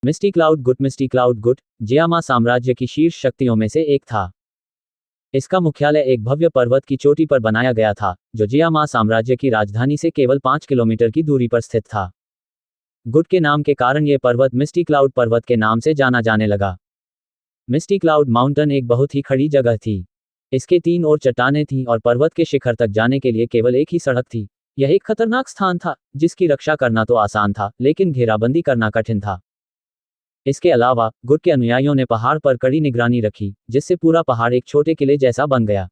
मिस्टी cloud गुट जियामा साम्राज्य की शीर्ष शक्तियों में से एक था। इसका मुख्यालय एक भव्य पर्वत की चोटी पर बनाया गया था, जो जियामा साम्राज्य की राजधानी से केवल 5 किलोमीटर की दूरी पर स्थित था। गुट के नाम के कारण यह पर्वत मिस्टी क्लाउड पर्वत के नाम से जाना जाने लगा। मिस्टी क्लाउड माउंटेन एक बहुत ही खड़ी जगह थी। इसके 3 ओर चट्टानें थीं और पर्वत के शिखर तक जाने के लिए केवल एक ही सड़क थी। यह एक खतरनाक स्थान था, जिसकी रक्षा करना तो आसान था, लेकिन घेराबंदी करना कठिन था। इसके अलावा गुट के अनुयायियों ने पहाड़ पर कड़ी निगरानी रखी, जिससे पूरा पहाड़ एक छोटे किले जैसा बन गया।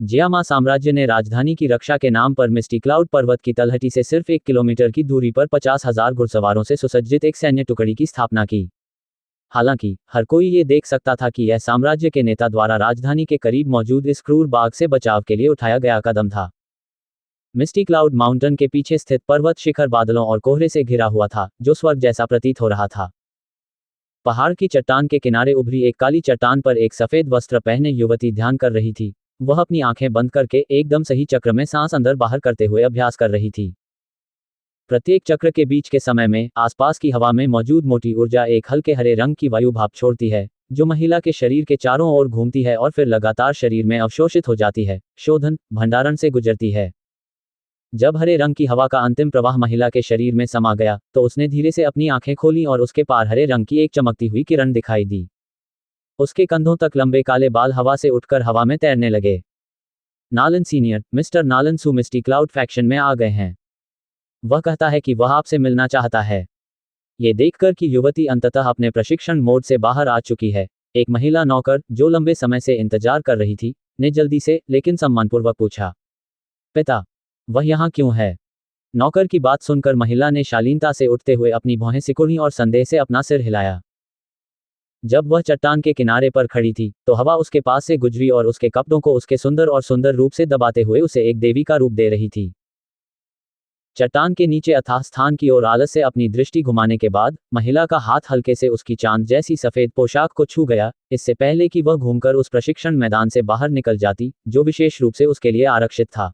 जियामा साम्राज्य ने राजधानी की रक्षा के नाम पर मिस्टी क्लाउड पर्वत की तलहटी से सिर्फ 1 किलोमीटर की दूरी पर 50,000 घुड़सवारों से सुसज्जित एक सैन्य टुकड़ी की स्थापना की। हालांकि हर कोई ये देख सकता था कि यह साम्राज्य के नेता द्वारा राजधानी के करीब मौजूद इस क्रूर बाघ से बचाव के लिए उठाया गया कदम था। मिस्टी क्लाउड माउंटेन के पीछे स्थित पर्वत शिखर बादलों और कोहरे से घिरा हुआ था, जो स्वर्ग जैसा प्रतीत हो रहा था। पहाड़ की चट्टान के किनारे उभरी एक काली चट्टान पर एक सफेद वस्त्र पहने युवती ध्यान कर रही थी। वह अपनी आंखें बंद करके एकदम सही चक्र में सांस अंदर बाहर करते हुए अभ्यास कर रही थी। प्रत्येक चक्र के बीच के समय में आसपास की हवा में मौजूद मोटी ऊर्जा एक हल्के हरे रंग की वायु भाप छोड़ती है, जो महिला के शरीर के चारों ओर घूमती है और फिर लगातार शरीर में अवशोषित हो जाती है, शोधन भंडारण से गुजरती है। जब हरे रंग की हवा का अंतिम प्रवाह महिला के शरीर में समा गया, तो उसने धीरे से अपनी आंखें खोलीं और उसके पार हरे रंग की एक चमकती हुई किरण दिखाई दी। उसके कंधों तक लंबे काले बाल हवा से उठकर हवा में तैरने लगे। नालन सीनियर, मिस्टर नालन सू मिस्टी क्लाउड फैक्शन में आ गए हैं। वह कहता है कि वह आपसे मिलना चाहता है। ये देखकर कि युवती अंततः अपने प्रशिक्षण मोड से बाहर आ चुकी है, एक महिला नौकर, जो लंबे समय से इंतजार कर रही थी, ने जल्दी से लेकिन सम्मानपूर्वक पूछा, पिता, वह यहाँ क्यों है? नौकर की बात सुनकर महिला ने शालीनता से उठते हुए अपनी भौहें सिकुड़ी और संदेह से अपना सिर हिलाया। जब वह चट्टान के किनारे पर खड़ी थी, तो हवा उसके पास से गुजरी और उसके कपड़ों को उसके सुंदर रूप से दबाते हुए उसे एक देवी का रूप दे रही थी। चट्टान के नीचे अथाह स्थान की ओर आलस से अपनी दृष्टि घुमाने के बाद महिला का हाथ हल्के से उसकी चांद जैसी सफेद पोशाक को छू गया, इससे पहले कि वह घूमकर उस प्रशिक्षण मैदान से बाहर निकल जाती, जो विशेष रूप से उसके लिए आरक्षित था।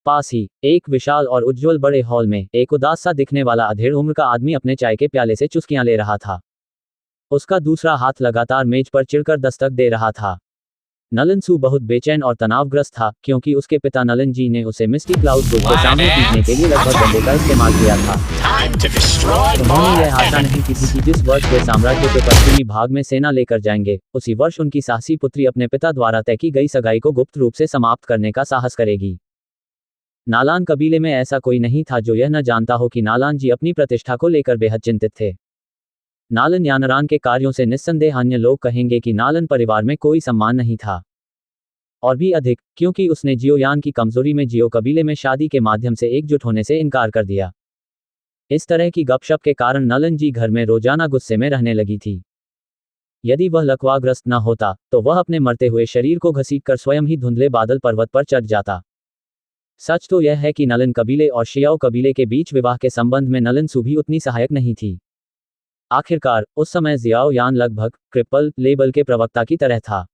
पास ही एक विशाल और उज्ज्वल बड़े हॉल में एक उदास सा दिखने वाला अधेड़ उम्र का आदमी अपने चाय के प्याले से चुस्कियां ले रहा था। उसका दूसरा हाथ लगातार मेज पर चिढ़कर दस्तक दे रहा था। नलन सू बहुत बेचैन और तनावग्रस्त था, क्योंकि उसके पिता नलन जी ने उसे मिस्टी क्लाउड गुट को सामने पीटने के लिए लगभग डंडे का इस्तेमाल किया था। उन्होंने यह आशा नहीं की थी कि जिस वर्ष वे साम्राज्य के पश्चिमी भाग में सेना लेकर जाएंगे, उसी वर्ष उनकी साहसी पुत्री अपने पिता द्वारा तय की गई सगाई को गुप्त रूप से समाप्त करने का साहस करेगी। नालान कबीले में ऐसा कोई नहीं था जो यह न जानता हो कि नालान जी अपनी प्रतिष्ठा को लेकर बेहद चिंतित थे। नालन यानरान के कार्यों से निस्संदेह अन्य लोग कहेंगे कि नालन परिवार में कोई सम्मान नहीं था, और भी अधिक क्योंकि उसने जियोयान की कमजोरी में जियो कबीले में शादी के माध्यम से एकजुट होने से इनकार कर दिया। इस तरह की गपशप के कारण नलन जी घर में रोजाना गुस्से में रहने लगी थी। यदि वह लकवाग्रस्त न होता, तो वह अपने मरते हुए शरीर को घसीटकर स्वयं ही धुंधले बादल पर्वत पर चढ़ जाता। सच तो यह है कि नलन कबीले और शियाओ कबीले के बीच विवाह के संबंध में नलन सू भी उतनी सहायक नहीं थी। आखिरकार उस समय जियाओ यान लगभग क्रिपल लेबल के प्रवक्ता की तरह था।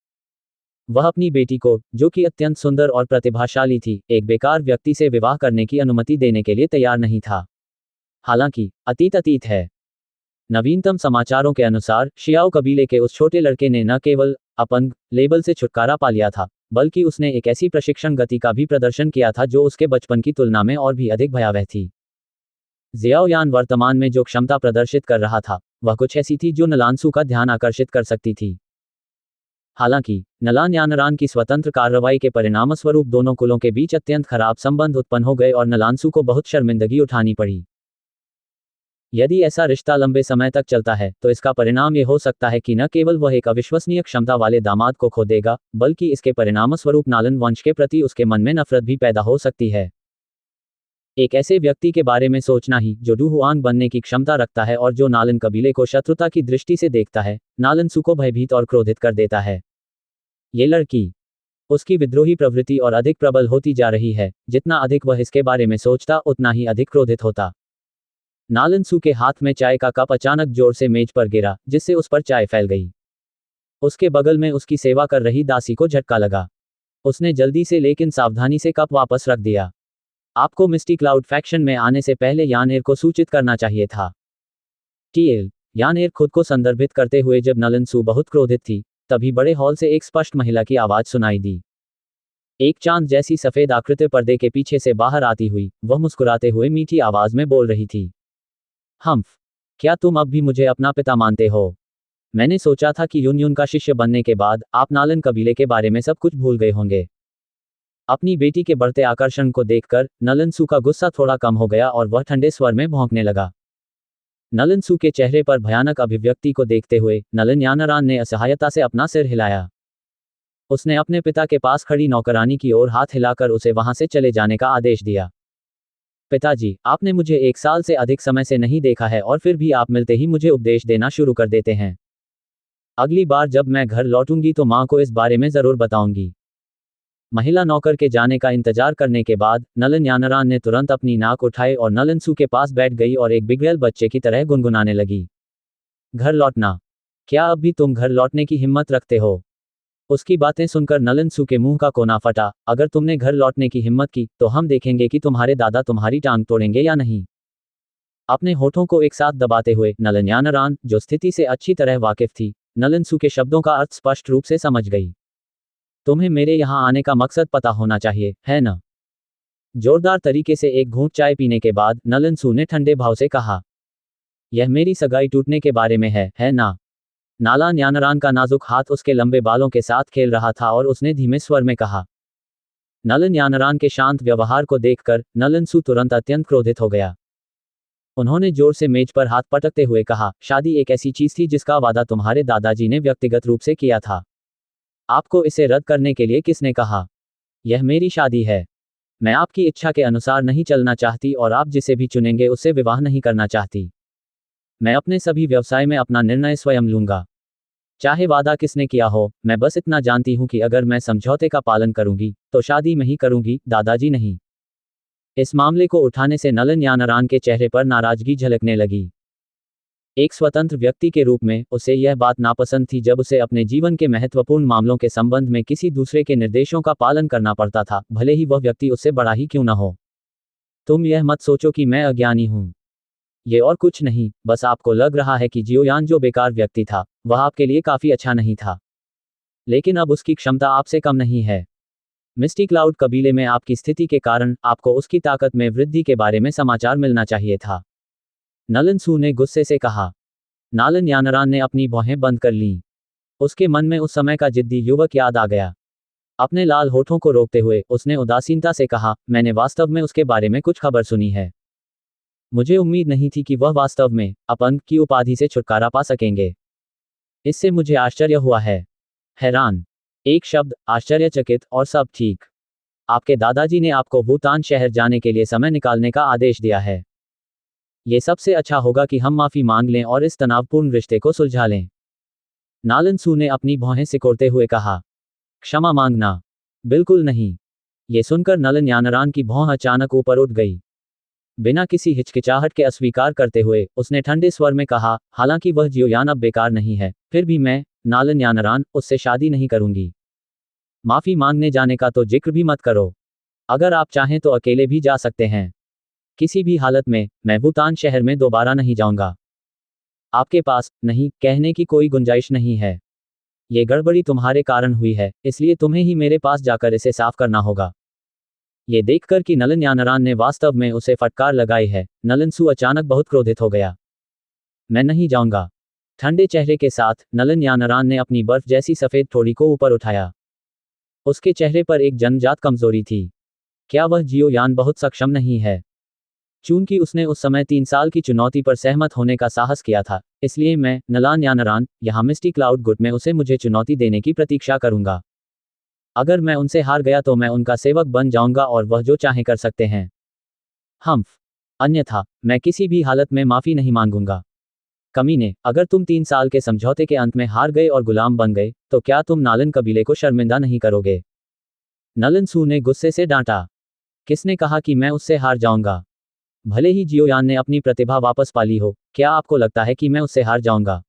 वह अपनी बेटी को, जो कि अत्यंत सुंदर और प्रतिभाशाली थी, एक बेकार व्यक्ति से विवाह करने की अनुमति देने के लिए तैयार नहीं था। हालांकि अतीत है। नवीनतम समाचारों के अनुसार शियाओ कबीले के उस छोटे लड़के ने न केवल अपंग लेबल से छुटकारा पा लिया था, बल्कि उसने एक ऐसी प्रशिक्षण गति का भी प्रदर्शन किया था जो उसके बचपन की तुलना में और भी अधिक भयावह थी। जियाओ यान वर्तमान में जो क्षमता प्रदर्शित कर रहा था, वह कुछ ऐसी थी जो नलानसू का ध्यान आकर्षित कर सकती थी। हालांकि नलान यानरान की स्वतंत्र कार्रवाई के परिणामस्वरूप दोनों कुलों के बीच अत्यंत खराब संबंध उत्पन्न हो गए और नलानसू को बहुत शर्मिंदगी उठानी पड़ी। यदि ऐसा रिश्ता लंबे समय तक चलता है, तो इसका परिणाम ये हो सकता है कि न केवल वह एक अविश्वसनीय क्षमता वाले दामाद को खो देगा, बल्कि इसके परिणामस्वरूप नालन वंश के प्रति उसके मन में नफरत भी पैदा हो सकती है। एक ऐसे व्यक्ति के बारे में सोचना ही जो डू हुआंग बनने की क्षमता रखता है और जो नालन कबीले को शत्रुता की दृष्टि से देखता है, नालन सू को भयभीत और क्रोधित कर देता है। ये लड़की, उसकी विद्रोही प्रवृत्ति और अधिक प्रबल होती जा रही है। जितना अधिक वह इसके बारे में सोचता, उतना ही अधिक क्रोधित होता। नालन सू के हाथ में चाय का कप अचानक जोर से मेज पर गिरा, जिससे उस पर चाय फैल गई। उसके बगल में उसकी सेवा कर रही दासी को झटका लगा। उसने जल्दी से लेकिन सावधानी से कप वापस रख दिया। आपको मिस्टी क्लाउड फैक्शन में आने से पहले यानेर को सूचित करना चाहिए था। टीएल यानेर खुद को संदर्भित करते हुए जब नलन सू बहुत क्रोधित थी, तभी बड़े हॉल से एक स्पष्ट महिला की आवाज सुनाई दी। एक चांद जैसी सफेद आकृति पर्दे के पीछे से बाहर आती हुई, वह मुस्कुराते हुए मीठी आवाज में बोल रही थी। हम्फ, क्या तुम अब भी मुझे अपना पिता मानते हो? मैंने सोचा था कि यून का शिष्य बनने के बाद आप नालन कबीले के बारे में सब कुछ भूल गए होंगे। अपनी बेटी के बढ़ते आकर्षण को देखकर नलन सू का गुस्सा थोड़ा कम हो गया और वह ठंडे स्वर में भौंकने लगा। नलन सू के चेहरे पर भयानक अभिव्यक्ति को देखते हुए नलन यानारान ने असहायता से अपना सिर हिलाया। उसने अपने पिता के पास खड़ी नौकरानी की ओर हाथ हिलाकर उसे वहां से चले जाने का आदेश दिया। पिताजी, आपने मुझे 1 साल से अधिक समय से नहीं देखा है और फिर भी आप मिलते ही मुझे उपदेश देना शुरू कर देते हैं। अगली बार जब मैं घर लौटूंगी तो मां को इस बारे में जरूर बताऊंगी। महिला नौकर के जाने का इंतजार करने के बाद नलन यानारान ने तुरंत अपनी नाक उठाई और नलन सू के पास बैठ गई और एक बिगड़ैल बच्चे की तरह गुनगुनाने लगी। घर लौटना? क्या अब भी तुम घर लौटने की हिम्मत रखते हो? उसकी बातें सुनकर नलन सू के मुंह का कोना फटा। अगर तुमने घर लौटने की हिम्मत की तो हम देखेंगे कि तुम्हारे दादा तुम्हारी टांग तोड़ेंगे या नहीं। अपने होठों को एक साथ दबाते हुए नलन यानारान, जो स्थिति से अच्छी तरह वाकिफ थी, नलन सू के शब्दों का अर्थ स्पष्ट रूप से समझ गई। तुम्हें मेरे यहां आने का मकसद पता होना चाहिए, है न? जोरदार तरीके से एक घूंट चाय पीने के बाद नलन सू ने ठंडे भाव से कहा। यह मेरी सगाई टूटने के बारे में है ना? नालन यानारान का नाजुक हाथ उसके लंबे बालों के साथ खेल रहा था और उसने धीमे स्वर में कहा। नलन यानारान के शांत व्यवहार को देखकर नलन सू तुरंत अत्यंत क्रोधित हो गया। उन्होंने जोर से मेज पर हाथ पटकते हुए कहा, शादी एक ऐसी चीज थी जिसका वादा तुम्हारे दादाजी ने व्यक्तिगत रूप से किया था। आपको इसे रद्द करने के लिए किसने कहा? यह मेरी शादी है। मैं आपकी इच्छा के अनुसार नहीं चलना चाहती और आप जिसे भी चुनेंगे उससे विवाह नहीं करना चाहती। मैं अपने सभी व्यवसाय में अपना निर्णय स्वयं लूंगा। चाहे वादा किसने किया हो, मैं बस इतना जानती हूं कि अगर मैं समझौते का पालन करूंगी तो शादी मैं ही करूंगी, दादाजी नहीं। इस मामले को उठाने से नलन यानारान के चेहरे पर नाराजगी झलकने लगी। एक स्वतंत्र व्यक्ति के रूप में उसे यह बात नापसंद थी जब उसे अपने जीवन के महत्वपूर्ण मामलों के संबंध में किसी दूसरे के निर्देशों का पालन करना पड़ता था, भले ही वह व्यक्ति उससे बड़ा ही क्यों न हो। तुम यह मत सोचो कि मैं अज्ञानी हूं। ये और कुछ नहीं, बस आपको लग रहा है कि जियोयान जो बेकार व्यक्ति था, वह आपके लिए काफी अच्छा नहीं था। लेकिन अब उसकी क्षमता आपसे कम नहीं है। मिस्टी क्लाउड कबीले में आपकी स्थिति के कारण आपको उसकी ताकत में वृद्धि के बारे में समाचार मिलना चाहिए था। नलन सू ने गुस्से से कहा। नालन यानारान ने अपनी भौहें बंद कर लीं। उसके मन में उस समय का जिद्दी युवक याद आ गया। अपने लाल होठों को रोकते हुए उसने उदासीनता से कहा, मैंने वास्तव में उसके बारे में कुछ खबर सुनी है। मुझे उम्मीद नहीं थी कि वह वास्तव में अपंग की उपाधि से छुटकारा पा सकेंगे। इससे मुझे आश्चर्य हुआ है। हैरान, एक शब्द, आश्चर्यचकित और सब ठीक। आपके दादाजी ने आपको भूतान शहर जाने के लिए समय निकालने का आदेश दिया है। ये सबसे अच्छा होगा कि हम माफी मांग लें और इस तनावपूर्ण रिश्ते को सुलझा लें। नालन सू ने अपनी भौहें सिकोड़ते हुए कहा। क्षमा मांगना? बिल्कुल नहीं। ये सुनकर नलन यानारान की भौं अचानक ऊपर उठ गई। बिना किसी हिचकिचाहट के अस्वीकार करते हुए उसने ठंडे स्वर में कहा, हालांकि वह जियोयान अब बेकार नहीं है, फिर भी मैं, नालन यानारान, उससे शादी नहीं करूंगी। माफी मांगने जाने का तो जिक्र भी मत करो। अगर आप चाहें तो अकेले भी जा सकते हैं। किसी भी हालत में मैं भूतान शहर में दोबारा नहीं जाऊंगा। आपके पास नहीं कहने की कोई गुंजाइश नहीं है। ये गड़बड़ी तुम्हारे कारण हुई है, इसलिए तुम्हें ही मेरे पास जाकर इसे साफ करना होगा। ये देखकर कि नलन यानारान ने वास्तव में उसे फटकार लगाई है, नलन सू अचानक बहुत क्रोधित हो गया। मैं नहीं जाऊंगा। ठंडे चेहरे के साथ नलन यानारान ने अपनी बर्फ जैसी सफेद ठोड़ी को ऊपर उठाया। उसके चेहरे पर एक जन्मजात कमजोरी थी। क्या वह जियोयान बहुत सक्षम नहीं है? चूंकि उसने उस समय 3 साल की चुनौती पर सहमत होने का साहस किया था, इसलिए मैं, नलन यानारान, यहाँ मिस्टी क्लाउड गुट में उसे मुझे चुनौती देने की प्रतीक्षा करूंगा। अगर मैं उनसे हार गया तो मैं उनका सेवक बन जाऊंगा और वह जो चाहे कर सकते हैं। हम्फ, अन्यथा मैं किसी भी हालत में माफी नहीं मांगूंगा। कमीने, अगर तुम 3 साल के समझौते के अंत में हार गए और गुलाम बन गए, तो क्या तुम नालन कबीले को शर्मिंदा नहीं करोगे? नलन सू ने गुस्से से डांटा। किसने कहा कि मैं उससे हार जाऊंगा? भले ही जियोयान ने अपनी प्रतिभा वापस पा ली हो, क्या आपको लगता है कि मैं उससे हार जाऊंगा?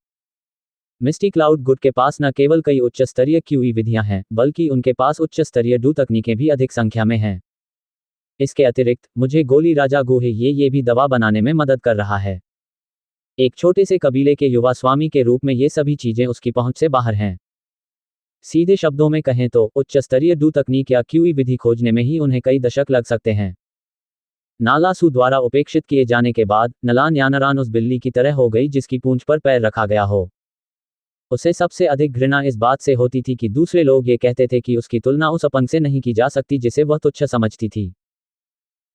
मिस्टी क्लाउड गुट के पास न केवल कई उच्च स्तरीय क्यूई विधियां हैं, बल्कि उनके पास उच्च स्तरीय डू तकनीकें भी अधिक संख्या में हैं। इसके अतिरिक्त मुझे गोली राजा गुहे ये भी दवा बनाने में मदद कर रहा है। एक छोटे से कबीले के युवा स्वामी के रूप में ये सभी चीजें उसकी पहुंच से बाहर हैं। सीधे शब्दों में कहें तो उच्च स्तरीय डू तकनीक या क्यूई विधि खोजने में ही उन्हें कई दशक लग सकते हैं। नालासू द्वारा उपेक्षित किए जाने के बाद नलान यानरान उस बिल्ली की तरह हो गई जिसकी पूंछ पर पैर रखा गया हो। उसे सबसे अधिक घृणा इस बात से होती थी कि दूसरे लोग ये कहते थे कि उसकी तुलना उस अपंग से नहीं की जा सकती जिसे वह तुच्छ समझती थी।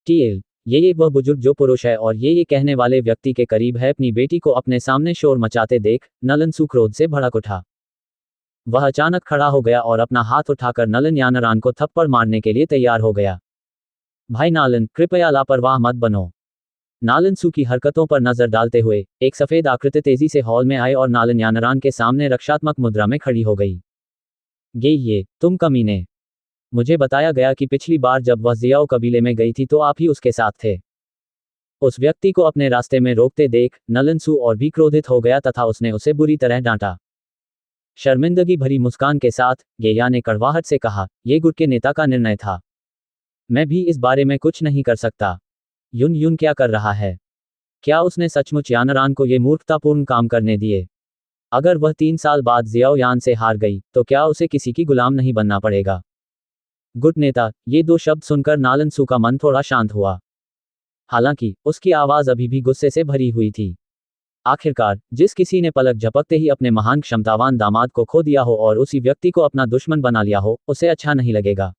टीएल ये वह बुजुर्ग जो पुरुष है और ये कहने वाले व्यक्ति के करीब है अपनी बेटी को अपने सामने शोर मचाते देख नलन क्रोध से भड़क उठा। वह अचानक खड़ा हो गया और अपना हाथ उठाकर नलन यानरान को थप्पड़ मारने के लिए तैयार हो गया। भाई नालन, कृपया लापरवाह मत बनो। नालन सू की हरकतों पर नजर डालते हुए एक सफेद आकृति तेजी से हॉल में आए और नालन यानरान के सामने रक्षात्मक मुद्रा में खड़ी हो गई। ये तुम कमीने, मुझे बताया गया कि पिछली बार जब वह जियाओ कबीले में गई थी तो आप ही उसके साथ थे। उस व्यक्ति को अपने रास्ते में रोकते देख नलन सू और भी क्रोधित हो गया तथा उसने उसे बुरी तरह डांटा। शर्मिंदगी भरी मुस्कान के साथ गेया ने कड़वाहट से कहा, यह गुट के नेता का निर्णय था। मैं भी इस बारे में कुछ नहीं कर सकता। युन क्या कर रहा है? क्या उसने सचमुच यानरान को ये मूर्खतापूर्ण काम करने दिए? अगर वह 3 साल बाद जियाओ यान से हार गई तो क्या उसे किसी की गुलाम नहीं बनना पड़ेगा? गुट नेता, ये 2 शब्द सुनकर नालन सू का मन थोड़ा शांत हुआ। हालांकि उसकी आवाज अभी भी गुस्से से भरी हुई थी। आखिरकार जिस किसी ने पलक झपकते ही अपने महान क्षमतावान दामाद को खो दिया हो और उसी व्यक्ति को अपना दुश्मन बना लिया हो, उसे अच्छा नहीं लगेगा।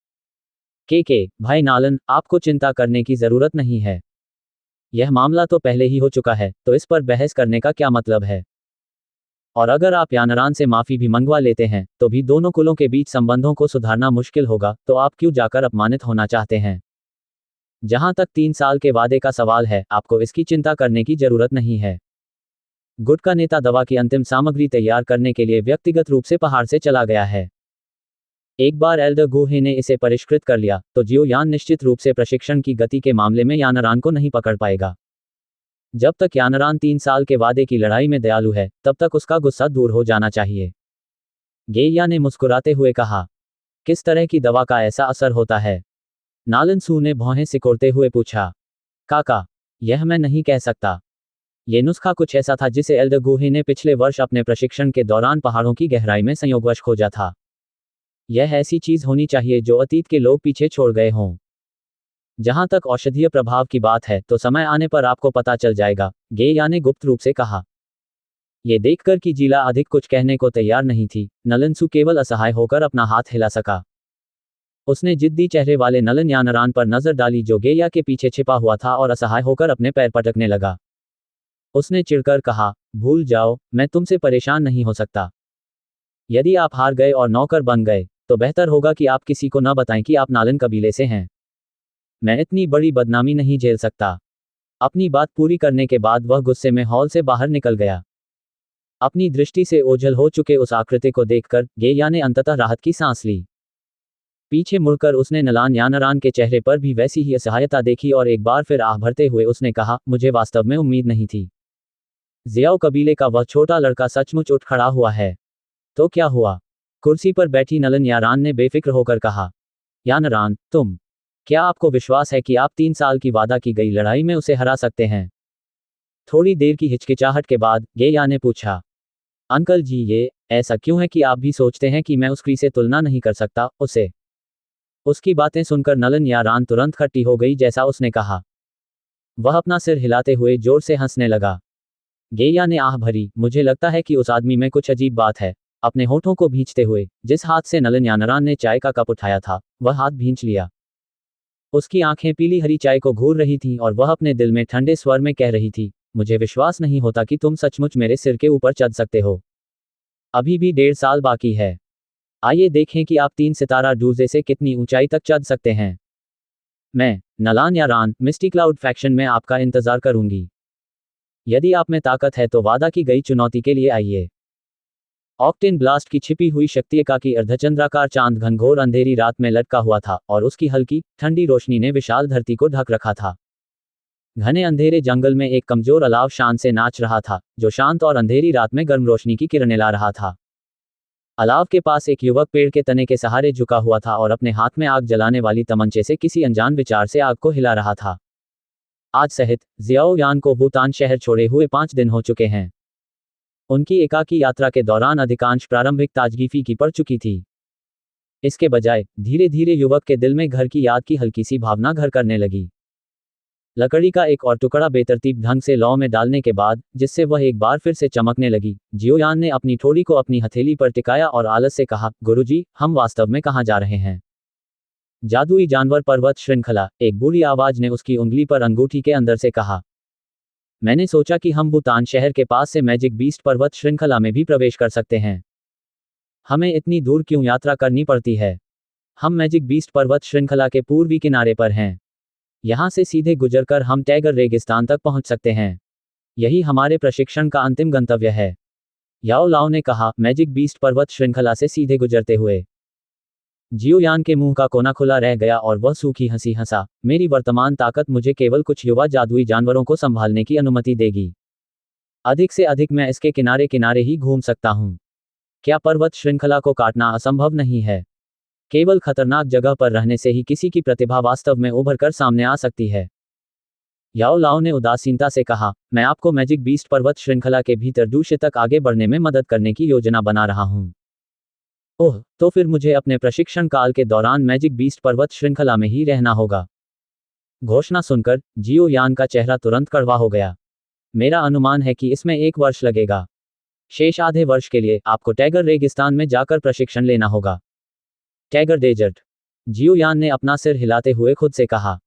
भाई नालन, आपको चिंता करने की जरूरत नहीं है। यह मामला तो पहले ही हो चुका है, तो इस पर बहस करने का क्या मतलब है? और अगर आप यानरान से माफी भी मंगवा लेते हैं तो भी दोनों कुलों के बीच संबंधों को सुधारना मुश्किल होगा, तो आप क्यों जाकर अपमानित होना चाहते हैं? जहां तक 3 साल के वादे का सवाल है, आपको इसकी चिंता करने की जरूरत नहीं है। गुट का नेता दवा की अंतिम सामग्री तैयार करने के लिए व्यक्तिगत रूप से पहाड़ से चला गया है। एक बार एल्डर गुहे ने इसे परिष्कृत कर लिया तो जियो यान निश्चित रूप से प्रशिक्षण की गति के मामले में यानरान को नहीं पकड़ पाएगा। जब तक यानरान 3 साल के वादे की लड़ाई में दयालु है तब तक उसका गुस्सा दूर हो जाना चाहिए। गेया ने मुस्कुराते हुए कहा, किस तरह की दवा का ऐसा असर होता है? नालन सू ने भौहें सिकोड़ते हुए पूछा। काका, यह मैं नहीं कह सकता। ये नुस्खा कुछ ऐसा था जिसे एल्डर गुहे ने पिछले वर्ष अपने प्रशिक्षण के दौरान पहाड़ों की गहराई में संयोगवश खोजा था। यह ऐसी चीज होनी चाहिए जो अतीत के लोग पीछे छोड़ गए हों। जहां तक औषधीय प्रभाव की बात है तो समय आने पर आपको पता चल जाएगा, गेया ने गुप्त रूप से कहा। ये देखकर कि जीला अधिक कुछ कहने को तैयार नहीं थी, नलन सू केवल असहाय होकर अपना हाथ हिला सका। उसने जिद्दी चेहरे वाले नलन यानरान पर नजर डाली जो गेया के पीछे छिपा हुआ था और असहाय होकर अपने पैर पटकने लगा। उसने चिढ़कर कहा, भूल जाओ, मैं तुमसे परेशान नहीं हो सकता। यदि आप हार गए और नौकर बन गए तो बेहतर होगा कि आप किसी को न बताएं कि आप नालन कबीले से हैं। मैं इतनी बड़ी बदनामी नहीं झेल सकता। अपनी बात पूरी करने के बाद वह गुस्से में हॉल से बाहर निकल गया। अपनी दृष्टि से ओझल हो चुके उस आकृति को देखकर गेया ने अंततः राहत की सांस ली। पीछे मुड़कर उसने नलान यानरान के चेहरे पर भी वैसी ही असहायता देखी और एक बार फिर आह भरते हुए उसने कहा, मुझे वास्तव में उम्मीद नहीं थी। जियाओ कबीले का वह छोटा लड़का सचमुच उठ खड़ा हुआ है। तो क्या हुआ? कुर्सी पर बैठी नलन यानरान ने बेफिक्र होकर कहा। यानरान, क्या आपको विश्वास है कि आप 3 साल की वादा की गई लड़ाई में उसे हरा सकते हैं? थोड़ी देर की हिचकिचाहट के बाद गेया ने पूछा। अंकल जी, ये ऐसा क्यों है कि आप भी सोचते हैं कि मैं उस क्री से तुलना नहीं कर सकता उसे? उसकी बातें सुनकर नलन यानरान तुरंत खट्टी हो गई जैसा उसने कहा। वह अपना सिर हिलाते हुए जोर से हंसने लगा। गेया ने आह भरी, मुझे लगता है कि उस आदमी में कुछ अजीब बात है। अपने होठों को भींचते हुए जिस हाथ से नलन यानरान ने चाय का कप उठाया था वह हाथ भींच लिया। उसकी आंखें पीली हरी चाय को घूर रही थीं और वह अपने दिल में ठंडे स्वर में कह रही थी, मुझे विश्वास नहीं होता कि तुम सचमुच मेरे सिर के ऊपर चढ़ सकते हो। अभी भी 1.5 साल बाकी है। आइए देखें कि आप 3 सितारा डूजे से कितनी ऊंचाई तक चढ़ सकते हैं। मैं नलान यानरान मिस्टी क्लाउड फैक्शन में आपका इंतजार करूंगी। यदि आप में ताकत है तो वादा की गई चुनौती के लिए आइए। ऑक्टेन ब्लास्ट की छिपी हुई शक्ति की अर्धचंद्राकार चांद घनघोर अंधेरी रात में लटका हुआ था और उसकी हल्की ठंडी रोशनी ने विशाल धरती को ढक रखा था। घने अंधेरे जंगल में एक कमजोर अलाव शान से नाच रहा था जो शांत और अंधेरी रात में गर्म रोशनी की किरणें ला रहा था। अलाव के पास एक युवक पेड़ के तने के सहारे झुका हुआ था और अपने हाथ में आग जलाने वाली तमंचे से किसी अनजान विचार से आग को हिला रहा था। आज सहित जियाओ यान को भूटान शहर छोड़े हुए 5 दिन हो चुके हैं। उनकी एकाकी यात्रा के दौरान अधिकांश प्रारंभिक ताजगी फीकी पड़ चुकी थी। इसके बजाय धीरे धीरे युवक के दिल में घर की याद की हल्की सी भावना घर करने लगी। लकड़ी का एक और टुकड़ा बेतरतीब ढंग से लौ में डालने के बाद, जिससे वह एक बार फिर से चमकने लगी, जियोयान ने अपनी ठोड़ी को अपनी हथेली पर टिकाया और आलस से कहा, गुरुजी, हम वास्तव में कहाँ जा रहे हैं? जादुई जानवर पर्वत श्रृंखला, एक बूढ़ी आवाज ने उसकी उंगली पर अंगूठी के अंदर से कहा। मैंने सोचा कि हम भूटान शहर के पास से मैजिक बीस्ट पर्वत श्रृंखला में भी प्रवेश कर सकते हैं। हमें इतनी दूर क्यों यात्रा करनी पड़ती है? हम मैजिक बीस्ट पर्वत श्रृंखला के पूर्वी किनारे पर हैं। यहाँ से सीधे गुजरकर हम टैगर रेगिस्तान तक पहुँच सकते हैं। यही हमारे प्रशिक्षण का अंतिम गंतव्य है, याओ लाओ ने कहा, मैजिक बीस्ट पर्वत श्रृंखला से सीधे गुजरते हुए। जियोयान के मुंह का कोना खुला रह गया और वह सूखी हंसी हंसा। मेरी वर्तमान ताकत मुझे केवल कुछ युवा जादुई जानवरों को संभालने की अनुमति देगी। अधिक से अधिक मैं इसके किनारे किनारे ही घूम सकता हूँ। क्या पर्वत श्रृंखला को काटना असंभव नहीं है? केवल खतरनाक जगह पर रहने से ही किसी की प्रतिभा वास्तव में उभर कर सामने आ सकती है। याओ लाओ ने उदासीनता से कहा, मैं आपको मैजिक बीस्ट पर्वत श्रृंखला के भीतर दूर तक आगे बढ़ने में मदद करने की योजना बना रहा हूँ। ओह, तो फिर मुझे अपने प्रशिक्षण काल के दौरान मैजिक बीस्ट पर्वत श्रृंखला में ही रहना होगा। घोषणा सुनकर जियोयान का चेहरा तुरंत कड़वा हो गया। मेरा अनुमान है कि इसमें 1 वर्ष लगेगा। शेष आधे वर्ष के लिए आपको टैगर रेगिस्तान में जाकर प्रशिक्षण लेना होगा। टैगर डेजर्ट, जियोयान ने अपना सिर हिलाते हुए खुद से कहा।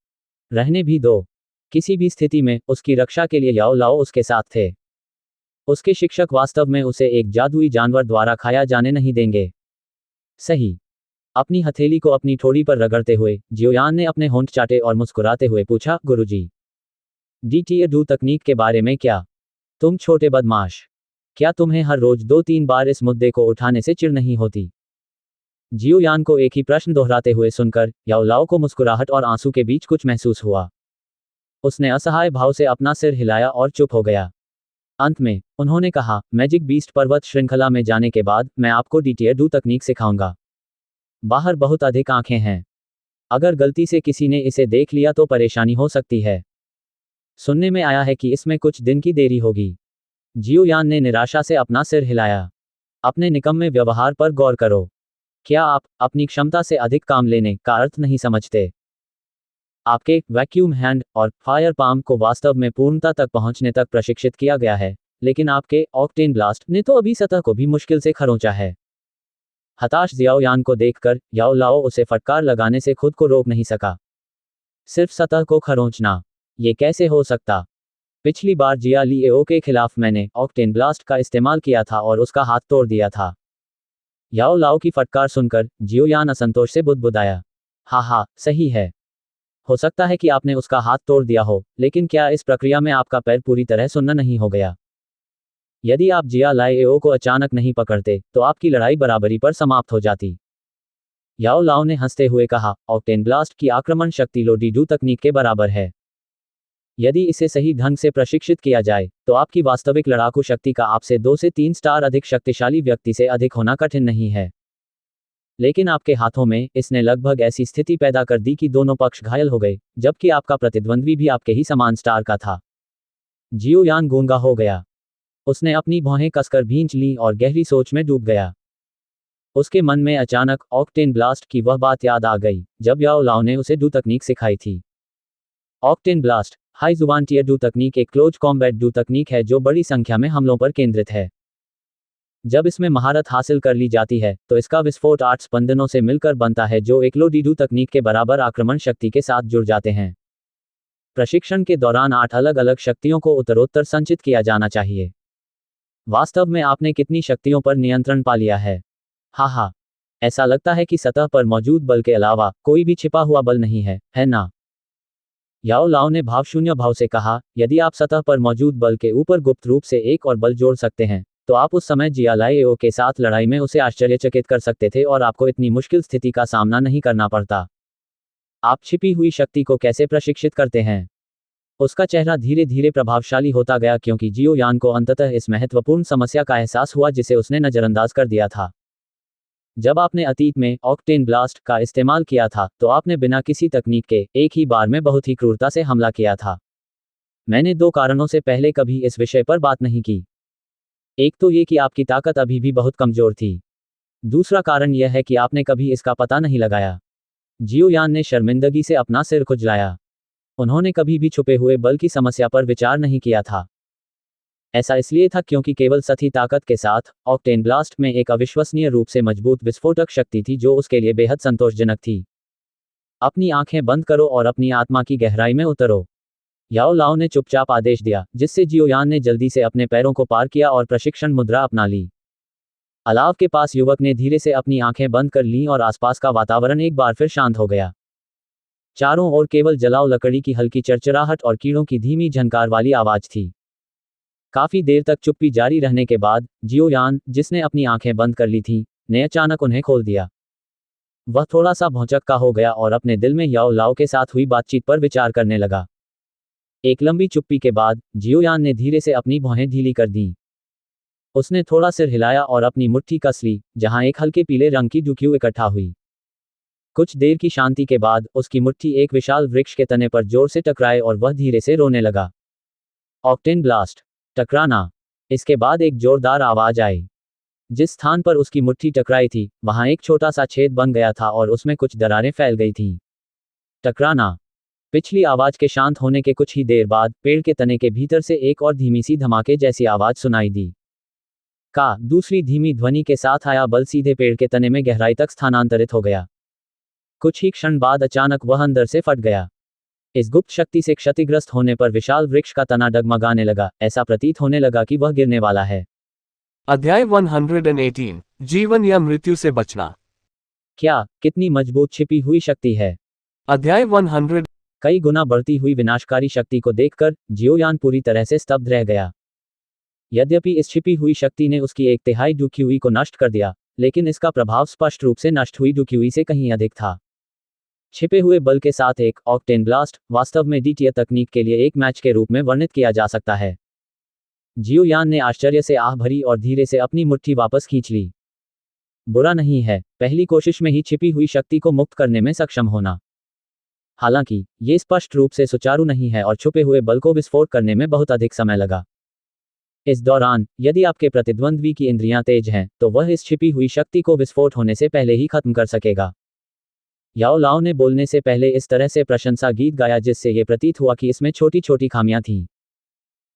रहने भी दो। किसी भी स्थिति में उसकी रक्षा के लिए याओ लाओ उसके साथ थे। उसके शिक्षक वास्तव में उसे एक जादुई जानवर द्वारा खाया जाने नहीं देंगे। सही। अपनी हथेली को अपनी ठोड़ी पर रगड़ते हुए जियोयान ने अपने होंठ चाटे और मुस्कुराते हुए पूछा, गुरुजी, DTR2 तकनीक के बारे में क्या? तुम छोटे बदमाश, क्या तुम्हें हर रोज 2-3 बार इस मुद्दे को उठाने से चिढ़ नहीं होती? जियोयान को एक ही प्रश्न दोहराते हुए सुनकर याओ लाओ को मुस्कुराहट और आंसू के बीच कुछ महसूस हुआ। उसने असहाय भाव से अपना सिर हिलाया और चुप हो गया। अंत में उन्होंने कहा, मैजिक बीस्ट पर्वत श्रृंखला में जाने के बाद मैं आपको DTR2 तकनीक सिखाऊंगा। बाहर बहुत अधिक आंखें हैं। अगर गलती से किसी ने इसे देख लिया तो परेशानी हो सकती है। सुनने में आया है कि इसमें कुछ दिन की देरी होगी। जियोयान ने निराशा से अपना सिर हिलाया। अपने निकम्मे व्यवहार पर गौर करो। क्या आप अपनी क्षमता से अधिक काम लेने का अर्थ नहीं समझते? आपके वैक्यूम हैंड और फायर पाम को वास्तव में पूर्णता तक पहुंचने तक प्रशिक्षित किया गया है, लेकिन आपके ऑक्टेन ब्लास्ट ने तो अभी सतह को भी मुश्किल से खरोंचा है। हताश जियाओयान को देखकर याओ लाओ उसे फटकार लगाने से खुद को रोक नहीं सका। सिर्फ सतह को खरोंचना, ये कैसे हो सकता? पिछली बार जिया लिएओ के खिलाफ मैंने ऑक्टेन ब्लास्ट का इस्तेमाल किया था और उसका हाथ तोड़ दिया था। याओ लाओ की फटकार सुनकर जियोयान असंतोष से बुदबुदाया। हाँ, सही है। हो सकता है कि आपने उसका हाथ तोड़ दिया हो, लेकिन क्या इस प्रक्रिया में आपका पैर पूरी तरह सुन्न नहीं हो गया? यदि आप जिया लाएओ को अचानक नहीं पकड़ते, तो आपकी लड़ाई बराबरी पर समाप्त हो जाती। याओ लाओ ने हंसते हुए कहा, ऑक्टेन ब्लास्ट की आक्रमण शक्ति लोडीडू तकनीक के बराबर है। यदि इसे सही ढंग से प्रशिक्षित किया जाए, तो आपकी वास्तविक लड़ाकू शक्ति का आपसे 2 से 3 स्टार अधिक शक्तिशाली व्यक्ति से अधिक होना कठिन नहीं है। लेकिन आपके हाथों में इसने लगभग ऐसी स्थिति पैदा कर दी कि दोनों पक्ष घायल हो गए, जबकि आपका प्रतिद्वंद्वी भी आपके ही समान स्टार का था। जियोयान गूंगा हो गया। उसने अपनी भौहें कसकर भींच लीं और गहरी सोच में डूब गया। उसके मन में अचानक ऑक्टेन ब्लास्ट की वह बात याद आ गई, जब याओ लाओ ने उसे डू तकनीक सिखाई थी। ऑक्टेन ब्लास्ट हाई जुबान टियर डू तकनीक एक क्लोज कॉम्बैट डू तकनीक है जो बड़ी संख्या में हमलों पर केंद्रित है। जब इसमें महारत हासिल कर ली जाती है, तो इसका विस्फोट 8 स्पंदनों से मिलकर बनता है जो एक लोडीडू तकनीक के बराबर आक्रमण शक्ति के साथ जुड़ जाते हैं। प्रशिक्षण के दौरान 8 अलग अलग शक्तियों को उत्तरोत्तर संचित किया जाना चाहिए। वास्तव में आपने कितनी शक्तियों पर नियंत्रण पा लिया है? हाँ, ऐसा लगता है कि सतह पर मौजूद बल के अलावा कोई भी छिपा हुआ बल नहीं है ना? याओ लाओ ने भावशून्य भाव से कहा, यदि आप सतह पर मौजूद बल के ऊपर गुप्त रूप से एक और बल जोड़ सकते हैं, तो आप उस समय जिया लाएओ के साथ लड़ाई में उसे आश्चर्यचकित कर सकते थे और आपको इतनी मुश्किल स्थिति का सामना नहीं करना पड़ता। आप छिपी हुई शक्ति को कैसे प्रशिक्षित करते हैं? उसका चेहरा धीरे धीरे प्रभावशाली होता गया क्योंकि जियोयान को अंततः इस महत्वपूर्ण समस्या का एहसास हुआ जिसे उसने नजरअंदाज कर दिया था। जब आपने अतीत में ऑक्टेन ब्लास्ट का इस्तेमाल किया था, तो आपने बिना किसी तकनीक के एक ही बार में बहुत ही क्रूरता से हमला किया था। मैंने 2 कारणों से पहले कभी इस विषय पर बात नहीं की। एक तो ये कि आपकी ताकत अभी भी बहुत कमजोर थी। दूसरा कारण यह है कि आपने कभी इसका पता नहीं लगाया। जियो यान ने शर्मिंदगी से अपना सिर खुजलाया। उन्होंने कभी भी छुपे हुए बल की समस्या पर विचार नहीं किया था। ऐसा इसलिए था क्योंकि केवल सतही ताकत के साथ ऑक्टेन ब्लास्ट में एक अविश्वसनीय रूप से मजबूत विस्फोटक शक्ति थी जो उसके लिए बेहद संतोषजनक थी। अपनी आंखें बंद करो और अपनी आत्मा की गहराई में उतरो। याओ लाओ ने चुपचाप आदेश दिया, जिससे जियोयान ने जल्दी से अपने पैरों को पार किया और प्रशिक्षण मुद्रा अपना ली। अलाव के पास युवक ने धीरे से अपनी आंखें बंद कर लीं और आसपास का वातावरण एक बार फिर शांत हो गया। चारों ओर केवल जलाओ लकड़ी की हल्की चरचराहट और कीड़ों की धीमी झनकार वाली आवाज थी। काफी देर तक चुप्पी जारी रहने के बाद जियोयान, जिसने अपनी आंखें बंद कर ली थीं, ने अचानक उन्हें खोल दिया। वह थोड़ा सा भौचक्का हो गया और अपने दिल में याओ लाओ के साथ हुई बातचीत पर विचार करने लगा। एक लंबी चुप्पी के बाद जियोयान ने धीरे से अपनी भौहें ढीली कर दीं। उसने थोड़ा सिर हिलाया और अपनी मुट्ठी कस ली, जहां एक हल्के पीले रंग की डुक्यू इकट्ठा हुई। कुछ देर की शांति के बाद उसकी मुट्ठी एक विशाल वृक्ष के तने पर जोर से टकराए और वह धीरे से रोने लगा। Octane blast. टकराना। इसके बाद एक जोरदार आवाज आई। जिस स्थान पर उसकी मुट्ठी टकराई थी, वहां एक छोटा सा छेद बन गया था और उसमें कुछ दरारें फैल गई थीं। टकराना। पिछली आवाज के शांत होने के कुछ ही देर बाद पेड़ के तने के भीतर से एक और धीमी सी धमाके जैसी आवाज सुनाई दी। का दूसरी धीमी ध्वनि के साथ आया बल सीधे पेड़ के तने में गहराई तक स्थानांतरित हो गया। कुछ ही क्षण बाद अचानक वह अंदर से फट गया। इस गुप्त शक्ति से क्षतिग्रस्त होने पर विशाल वृक्ष का तना डगमगाने लगा, ऐसा प्रतीत होने लगा कि वह गिरने वाला है। अध्याय 118 जीवन या मृत्यु से बचना। क्या कितनी मजबूत छिपी हुई शक्ति है। अध्याय 100 कई गुना बढ़ती हुई विनाशकारी शक्ति को देखकर जियोयान पूरी तरह से स्तब्ध रह गया। यद्यपि इस छिपी हुई शक्ति ने उसकी 1/3 डुक्यूई को नष्ट कर दिया, लेकिन इसका प्रभाव स्पष्ट रूप से नष्ट हुई डुक्यूई से कहीं अधिक था। छिपे हुए बल के साथ एक ऑक्टेन ब्लास्ट वास्तव में डीटीए तकनीक के लिए एक मैच के रूप में वर्णित किया जा सकता है। जियोयान ने आश्चर्य से आह भरी और धीरे से अपनी मुट्ठी वापस खींच ली। बुरा नहीं है, पहली कोशिश में ही छिपी हुई शक्ति को मुक्त करने में सक्षम होना। हालांकि ये स्पष्ट रूप से सुचारू नहीं है और छुपे हुए बल को विस्फोट करने में बहुत अधिक समय लगा। इस दौरान यदि आपके प्रतिद्वंद्वी की इंद्रियां तेज हैं, तो वह इस छिपी हुई शक्ति को विस्फोट होने से पहले ही खत्म कर सकेगा। याओ लाओ ने बोलने से पहले इस तरह से प्रशंसा गीत गाया जिससे ये प्रतीत हुआ कि इसमें छोटी छोटी खामियां थीं।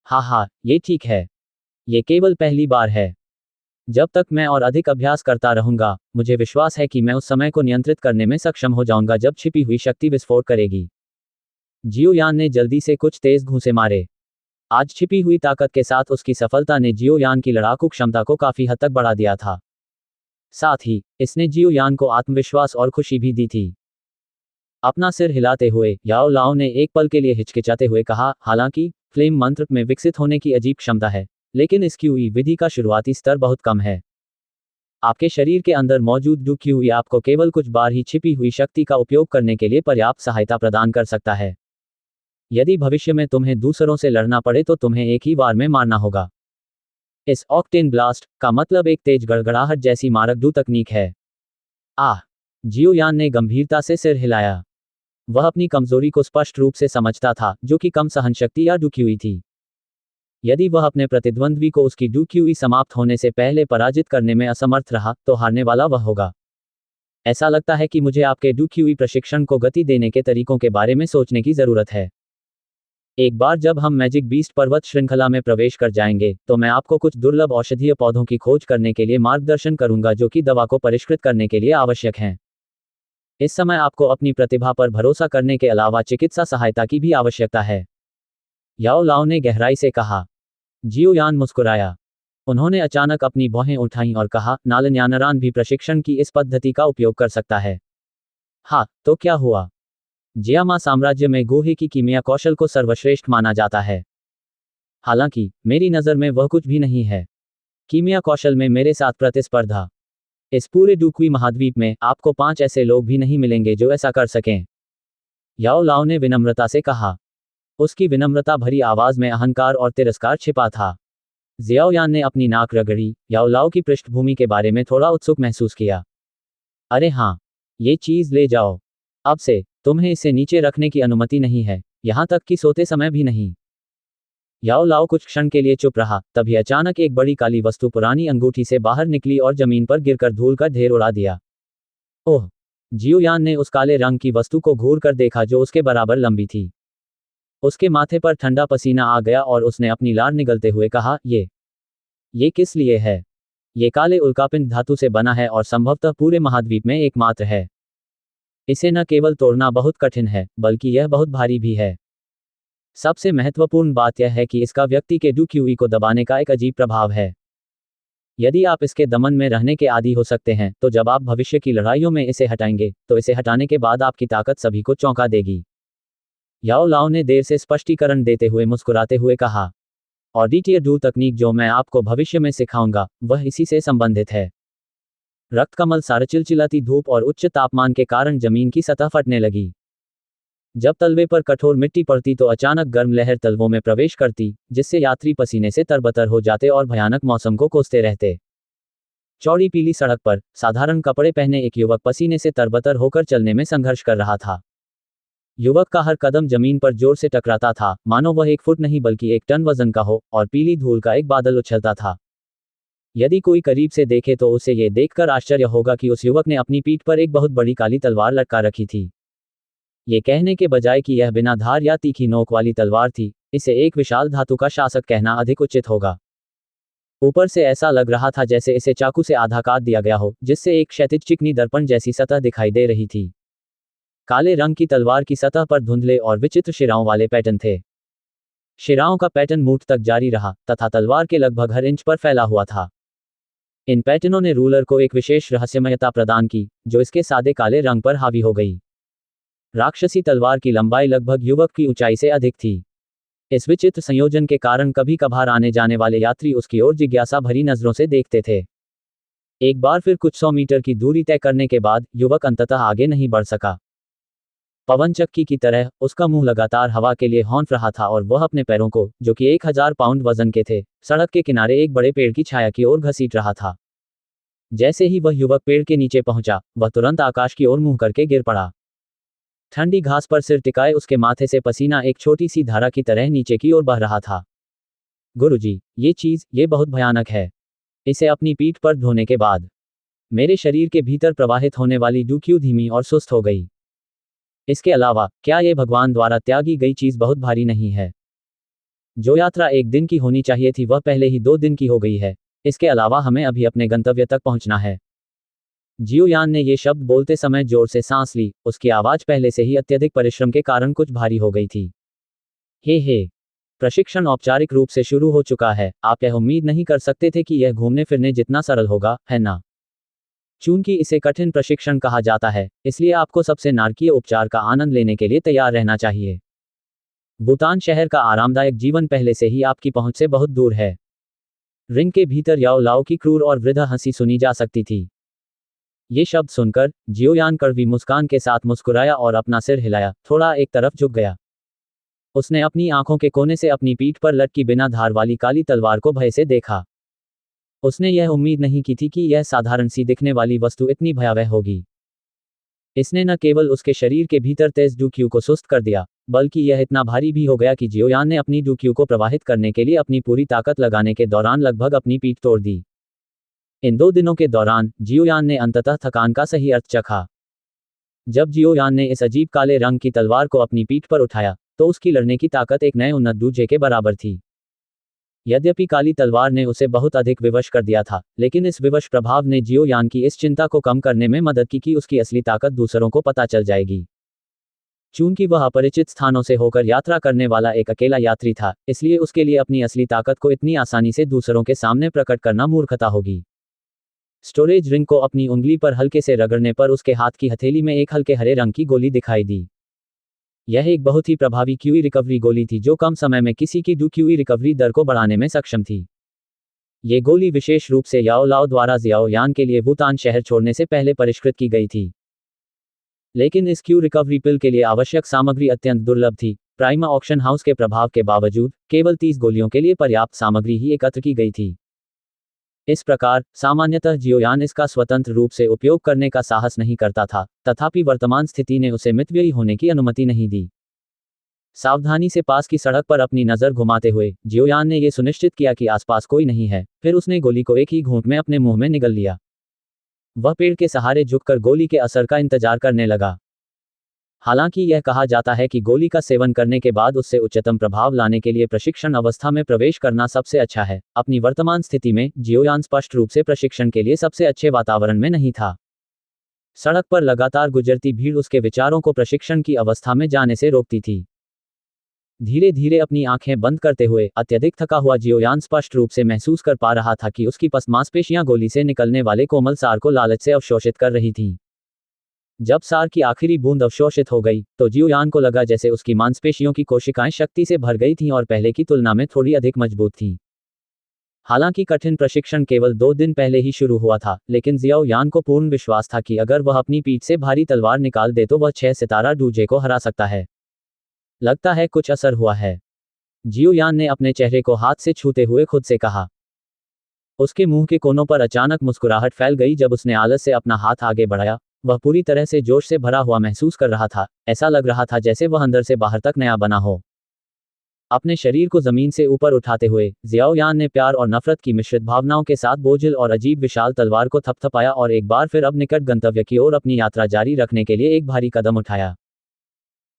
हाँ, ये ठीक है। ये केवल पहली बार है। जब तक मैं और अधिक अभ्यास करता रहूंगा, मुझे विश्वास है कि मैं उस समय को नियंत्रित करने में सक्षम हो जाऊंगा जब छिपी हुई शक्ति विस्फोट करेगी। जियोयान ने जल्दी से कुछ तेज घूंसे मारे। आज छिपी हुई ताकत के साथ उसकी सफलता ने जियोयान की लड़ाकू क्षमता को काफी हद तक बढ़ा दिया था। साथ ही इसने जियोयान को आत्मविश्वास और खुशी भी दी थी। अपना सिर हिलाते हुए याओ लाओ ने एक पल के लिए हिचकिचाते हुए कहा, हालांकि फ्लेम मंत्र में विकसित होने की अजीब क्षमता है, लेकिन इस क्यूई विधि का शुरुआती स्तर बहुत कम है। आपके शरीर के अंदर मौजूद डू क्यूई आपको केवल कुछ बार ही छिपी हुई शक्ति का उपयोग करने के लिए पर्याप्त सहायता प्रदान कर सकता है। यदि भविष्य में तुम्हें दूसरों से लड़ना पड़े तो तुम्हें एक ही बार में मारना होगा। इस ऑक्टेन ब्लास्ट का मतलब एक तेज गड़गड़ाहट जैसी मारक डू तकनीक है। जियोयान ने गंभीरता से सिर हिलाया। वह अपनी कमजोरी को स्पष्ट रूप से समझता था, जो कि कम सहनशक्ति या डुक्यूई थी। यदि वह अपने प्रतिद्वंद्वी को उसकी डुक्यूई समाप्त होने से पहले पराजित करने में असमर्थ रहा, तो हारने वाला वह होगा। ऐसा लगता है कि मुझे आपके डुक्यूई प्रशिक्षण को गति देने के तरीकों के बारे में सोचने की जरूरत है। एक बार जब हम मैजिक बीस्ट पर्वत श्रृंखला में प्रवेश कर जाएंगे, तो मैं आपको कुछ दुर्लभ औषधीय पौधों की खोज करने के लिए मार्गदर्शन करूंगा जो कि दवा को परिष्कृत करने के लिए आवश्यक हैं। इस समय आपको अपनी प्रतिभा पर भरोसा करने के अलावा चिकित्सा सहायता की भी आवश्यकता है। याओ लाओ ने गहराई से कहा। जियोयान मुस्कुराया। उन्होंने अचानक अपनी भौहें उठाईं और कहा, नालन्यानरान भी प्रशिक्षण की इस पद्धति का उपयोग कर सकता है। हाँ, तो क्या हुआ? जियामा साम्राज्य में गोहे की कीमिया कौशल को सर्वश्रेष्ठ माना जाता है। हालांकि मेरी नज़र में वह कुछ भी नहीं है। कीमिया कौशल में मेरे साथ प्रतिस्पर्धा। इस पूरे डुक्वी महाद्वीप में आपको 5 ऐसे लोग भी नहीं मिलेंगे जो ऐसा कर सकें। याओ लाओ ने विनम्रता से कहा। उसकी विनम्रता भरी आवाज में अहंकार और तिरस्कार छिपा था। जियाओयान ने अपनी नाक रगड़ी। याओ लाओ की पृष्ठभूमि के बारे में थोड़ा उत्सुक महसूस किया। अरे हाँ, ये चीज ले जाओ। अब से तुम्हें इसे नीचे रखने की अनुमति नहीं है, यहां तक कि सोते समय भी नहीं। याओ लाओ कुछ क्षण के लिए चुप रहा, तभी अचानक एक बड़ी काली वस्तु पुरानी अंगूठी से बाहर निकली और जमीन पर गिरकर धूल का ढेर उड़ा दिया। ओह! जियो यान ने उस काले रंग की वस्तु को घूर कर देखा जो उसके बराबर लंबी थी। उसके माथे पर ठंडा पसीना आ गया और उसने अपनी लार निगलते हुए कहा, ये किस लिए है? ये काले उल्कापिंड धातु से बना है और संभवतः पूरे महाद्वीप में एकमात्र है। इसे न केवल तोड़ना बहुत कठिन है, बल्कि यह बहुत भारी भी है। सबसे महत्वपूर्ण बात यह है कि इसका व्यक्ति के डूक्यूई को दबाने का एक अजीब प्रभाव है। यदि आप इसके दमन में रहने के आदी हो सकते हैं, तो जब आप भविष्य की लड़ाइयों में इसे हटाएंगे, तो इसे हटाने के बाद आपकी ताकत सभी को चौंका देगी। याओ लाओ ने देर से स्पष्टीकरण देते हुए मुस्कुराते हुए कहा, ऑडिटियर डू तकनीक जो मैं आपको भविष्य में सिखाऊंगा, वह इसी से संबंधित है। रक्तकमल सार चिलचिलाती धूप और उच्च तापमान के कारण जमीन की सतह फटने लगी। जब तलवे पर कठोर मिट्टी पड़ती तो अचानक गर्म लहर तलवों में प्रवेश करती, जिससे यात्री पसीने से तरबतर हो जाते और भयानक मौसम को कोसते रहते। चौड़ी पीली सड़क पर साधारण कपड़े पहने एक युवक पसीने से तरबतर होकर चलने में संघर्ष कर रहा था। युवक का हर कदम जमीन पर जोर से टकराता था, मानो वह 1 फुट नहीं बल्कि 1 टन वजन का हो, और पीली धूल का एक बादल उछलता था। यदि कोई करीब से देखे तो उसे यह देखकर आश्चर्य होगा कि उस युवक ने अपनी पीठ पर एक बहुत बड़ी काली तलवार लटका रखी थी। ये कहने के बजाय कि यह बिना धार या तीखी नोक वाली तलवार थी, इसे एक विशाल धातु का शासक कहना अधिक उचित होगा। ऊपर से ऐसा लग रहा था जैसे इसे चाकू से आधा काट दिया गया हो, जिससे एक क्षैतिज चिकनी दर्पण जैसी सतह दिखाई दे रही थी। काले रंग की तलवार की सतह पर धुंधले और विचित्र शिराओं वाले पैटर्न थे। शिराओं का पैटर्न मूठ तक जारी रहा, तथा तलवार के लगभग हर इंच पर फैला हुआ था। इन पैटर्नों ने रूलर को एक विशेष रहस्यमयता प्रदान की, जो इसके सादे काले रंग पर हावी हो गई। राक्षसी तलवार की लंबाई लगभग युवक की ऊंचाई से अधिक थी। इस विचित्र संयोजन के कारण कभी कभार आने जाने वाले यात्री उसकी ओर जिज्ञासा भरी नजरों से देखते थे। एक बार फिर कुछ 100 मीटर की दूरी तय करने के बाद युवक अंततः आगे नहीं बढ़ सका। पवनचक्की की तरह उसका मुंह लगातार हवा के लिए हौंफ रहा था और वह अपने पैरों को, जो कि 1000 पाउंड वजन के थे, सड़क के किनारे एक बड़े पेड़ की छाया की ओर घसीट रहा था। जैसे ही वह युवक पेड़ के नीचे पहुंचा, वह तुरंत आकाश की ओर मुंह करके गिर पड़ा। ठंडी घास पर सिर टिकाए उसके माथे से पसीना एक छोटी सी धारा की तरह नीचे की ओर बह रहा था। गुरुजी, ये बहुत भयानक है। इसे अपनी पीठ पर ढोने के बाद मेरे शरीर के भीतर प्रवाहित होने वाली डूक्यू धीमी और सुस्त हो गई। इसके अलावा, क्या ये भगवान द्वारा त्यागी गई चीज बहुत भारी नहीं है? जो यात्रा 1 दिन की होनी चाहिए थी वह पहले ही 2 दिन की हो गई है। इसके अलावा हमें अभी अपने गंतव्य तक पहुंचना है। जियो यान ने ये शब्द बोलते समय जोर से सांस ली, उसकी आवाज पहले से ही अत्यधिक परिश्रम के कारण कुछ भारी हो गई थी। हे, प्रशिक्षण औपचारिक रूप से शुरू हो चुका है। आप यह उम्मीद नहीं कर सकते थे कि यह घूमने फिरने जितना सरल होगा, है ना? चूंकि इसे कठिन प्रशिक्षण कहा जाता है, इसलिए आपको सबसे नारकीय उपचार का आनंद लेने के लिए तैयार रहना चाहिए। भूटान शहर का आरामदायक जीवन पहले से ही आपकी पहुंच से बहुत दूर है। रिंग के भीतर याओ लाओ की क्रूर और वृद्ध हंसी सुनी जा सकती थी। ये शब्द सुनकर जियोयान कड़वी मुस्कान के साथ मुस्कुराया और अपना सिर हिलाया, थोड़ा एक तरफ झुक गया। उसने अपनी आंखों के कोने से अपनी पीठ पर लटकी बिना धार वाली काली तलवार को भय से देखा। उसने यह उम्मीद नहीं की थी कि यह साधारण सी दिखने वाली वस्तु इतनी भयावह होगी। इसने न केवल उसके शरीर के भीतर तेज डूक्यू को सुस्त कर दिया, बल्कि यह इतना भारी भी हो गया कि जियोयान ने अपनी डूक्यू को प्रवाहित करने के लिए अपनी पूरी ताकत लगाने के दौरान लगभग अपनी पीठ तोड़ दी। इन 2 दिनों के दौरान जियोयान ने अंततः थकान का सही अर्थ चखा। जब जियोयान ने इस अजीब काले रंग की तलवार को अपनी पीठ पर उठाया, तो उसकी लड़ने की ताकत एक नए उन्नत दूजे के बराबर थी। यद्यपि काली तलवार ने उसे बहुत अधिक विवश कर दिया था, लेकिन इस विवश प्रभाव ने जियोयान की इस चिंता को कम करने में मदद की कि उसकी असली ताकत दूसरों को पता चल जाएगी। चूंकि वह अपरिचित स्थानों से होकर यात्रा करने वाला एक अकेला यात्री था, इसलिए उसके लिए अपनी असली ताकत को इतनी आसानी से दूसरों के सामने प्रकट करना मूर्खता होगी। स्टोरेज रिंग को अपनी उंगली पर हल्के से रगड़ने पर उसके हाथ की हथेली में एक हल्के हरे रंग की गोली दिखाई दी। यह एक बहुत ही प्रभावी क्यूई रिकवरी गोली थी जो कम समय में किसी की डूक्यूई रिकवरी दर को बढ़ाने में सक्षम थी। ये गोली विशेष रूप से याओ लाओ द्वारा जियाओ यान के लिए भूटान शहर छोड़ने से पहले परिष्कृत की गई थी। लेकिन इस क्यू रिकवरी पिल के लिए आवश्यक सामग्री अत्यंत दुर्लभ थी। प्राइमा ऑक्शन हाउस के प्रभाव के बावजूद केवल 30 गोलियों के लिए पर्याप्त सामग्री ही एकत्र की गई थी। इस प्रकार सामान्यतः जियोयान इसका स्वतंत्र रूप से उपयोग करने का साहस नहीं करता था, तथापि वर्तमान स्थिति ने उसे मितव्ययी होने की अनुमति नहीं दी। सावधानी से पास की सड़क पर अपनी नज़र घुमाते हुए जियोयान ने यह सुनिश्चित किया कि आसपास कोई नहीं है, फिर उसने गोली को एक ही घूंट में अपने मुंह में निगल लिया। वह पेड़ के सहारे झुककर गोली के असर का इंतजार करने लगा। हालांकि यह कहा जाता है कि गोली का सेवन करने के बाद उससे उच्चतम प्रभाव लाने के लिए प्रशिक्षण अवस्था में प्रवेश करना सबसे अच्छा है। अपनी वर्तमान स्थिति में जियोयान स्पष्ट रूप से प्रशिक्षण के लिए सबसे अच्छे वातावरण में नहीं था। सड़क पर लगातार गुजरती भीड़ उसके विचारों को प्रशिक्षण की अवस्था में जाने से रोकती थी। धीरे धीरे अपनी आंखें बंद करते हुए अत्यधिक थका हुआ जियोयान स्पष्ट रूप से महसूस कर पा रहा था कि उसकी मांसपेशियां गोली से निकलने वाले कोमल सार को लालच से अवशोषित कर रही थीं। जब सार की आखिरी बूंद अवशोषित हो गई तो जियोयान को लगा जैसे उसकी मांसपेशियों की कोशिकाएं शक्ति से भर गई थीं और पहले की तुलना में थोड़ी अधिक मजबूत थीं। हालांकि कठिन प्रशिक्षण केवल 2 दिन पहले ही शुरू हुआ था, लेकिन जियोयान को पूर्ण विश्वास था कि अगर वह अपनी पीठ से भारी तलवार निकाल दे तो वह 6 सितारा डूजे को हरा सकता है। लगता है कुछ असर हुआ है, जियोयान ने अपने चेहरे को हाथ से छूते हुए खुद से कहा। उसके मुंह के कोनों पर अचानक मुस्कुराहट फैल गई जब उसने आलस से अपना हाथ आगे बढ़ाया। वह पूरी तरह से जोश से भरा हुआ महसूस कर रहा था, ऐसा लग रहा था जैसे वह अंदर से बाहर तक नया बना हो। अपने शरीर को जमीन से ऊपर उठाते हुए जियोयान ने प्यार और नफरत की मिश्रित भावनाओं के साथ बोझिल और अजीब विशाल तलवार को थपथपाया और एक बार फिर अब निकट गंतव्य की ओर अपनी यात्रा जारी रखने के लिए एक भारी कदम उठाया।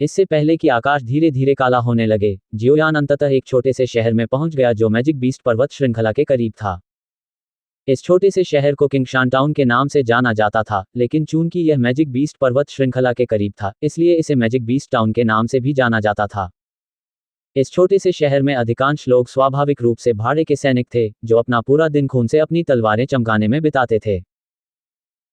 इससे पहले कि आकाश धीरे धीरे काला होने लगे, जियोयान अंततः एक छोटे से शहर में पहुंच गया जो मैजिक बीस्ट पर्वत श्रृंखला के करीब था। इस छोटे से शहर को किंगशान टाउन के नाम से जाना जाता था, लेकिन चूंकि यह मैजिक बीस्ट पर्वत श्रृंखला के करीब था, इसलिए इसे मैजिक बीस्ट टाउन के नाम से भी जाना जाता था। इस छोटे से शहर में अधिकांश लोग स्वाभाविक रूप से भाड़े के सैनिक थे, जो अपना पूरा दिन खून से अपनी तलवारें चमकाने में बिताते थे।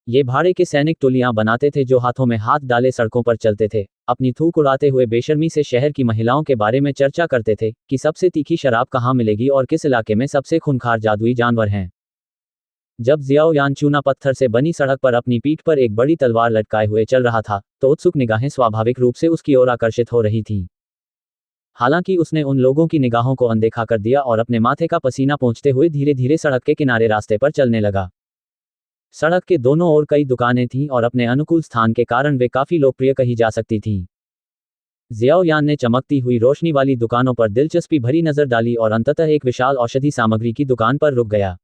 ये भाड़े के सैनिक टोलियां बनाते थे जो हाथों में हाथ डाले सड़कों पर चलते थे, अपनी थूक उड़ाते हुए बेशर्मी से शहर की महिलाओं के बारे में चर्चा करते थे कि सबसे तीखी शराब कहाँ मिलेगी और किस इलाके में सबसे खूंखार जादुई जानवर हैं। जब जियोयान चूना पत्थर से बनी सड़क पर अपनी पीठ पर एक बड़ी तलवार लटकाए हुए चल रहा था, तो उत्सुक निगाहें स्वाभाविक रूप से उसकी ओर आकर्षित हो रही थीं। हालांकि उसने उन लोगों की निगाहों को अनदेखा कर दिया और अपने माथे का पसीना पोंछते हुए धीरे धीरे सड़क के किनारे रास्ते पर चलने लगा। सड़क के दोनों ओर कई दुकानें थीं और अपने अनुकूल स्थान के कारण वे काफी लोकप्रिय कही जा सकती थीं। जियोयान ने चमकती हुई रोशनी वाली दुकानों पर दिलचस्पी भरी नजर डाली और अंततः एक विशाल औषधि सामग्री की दुकान पर रुक गया।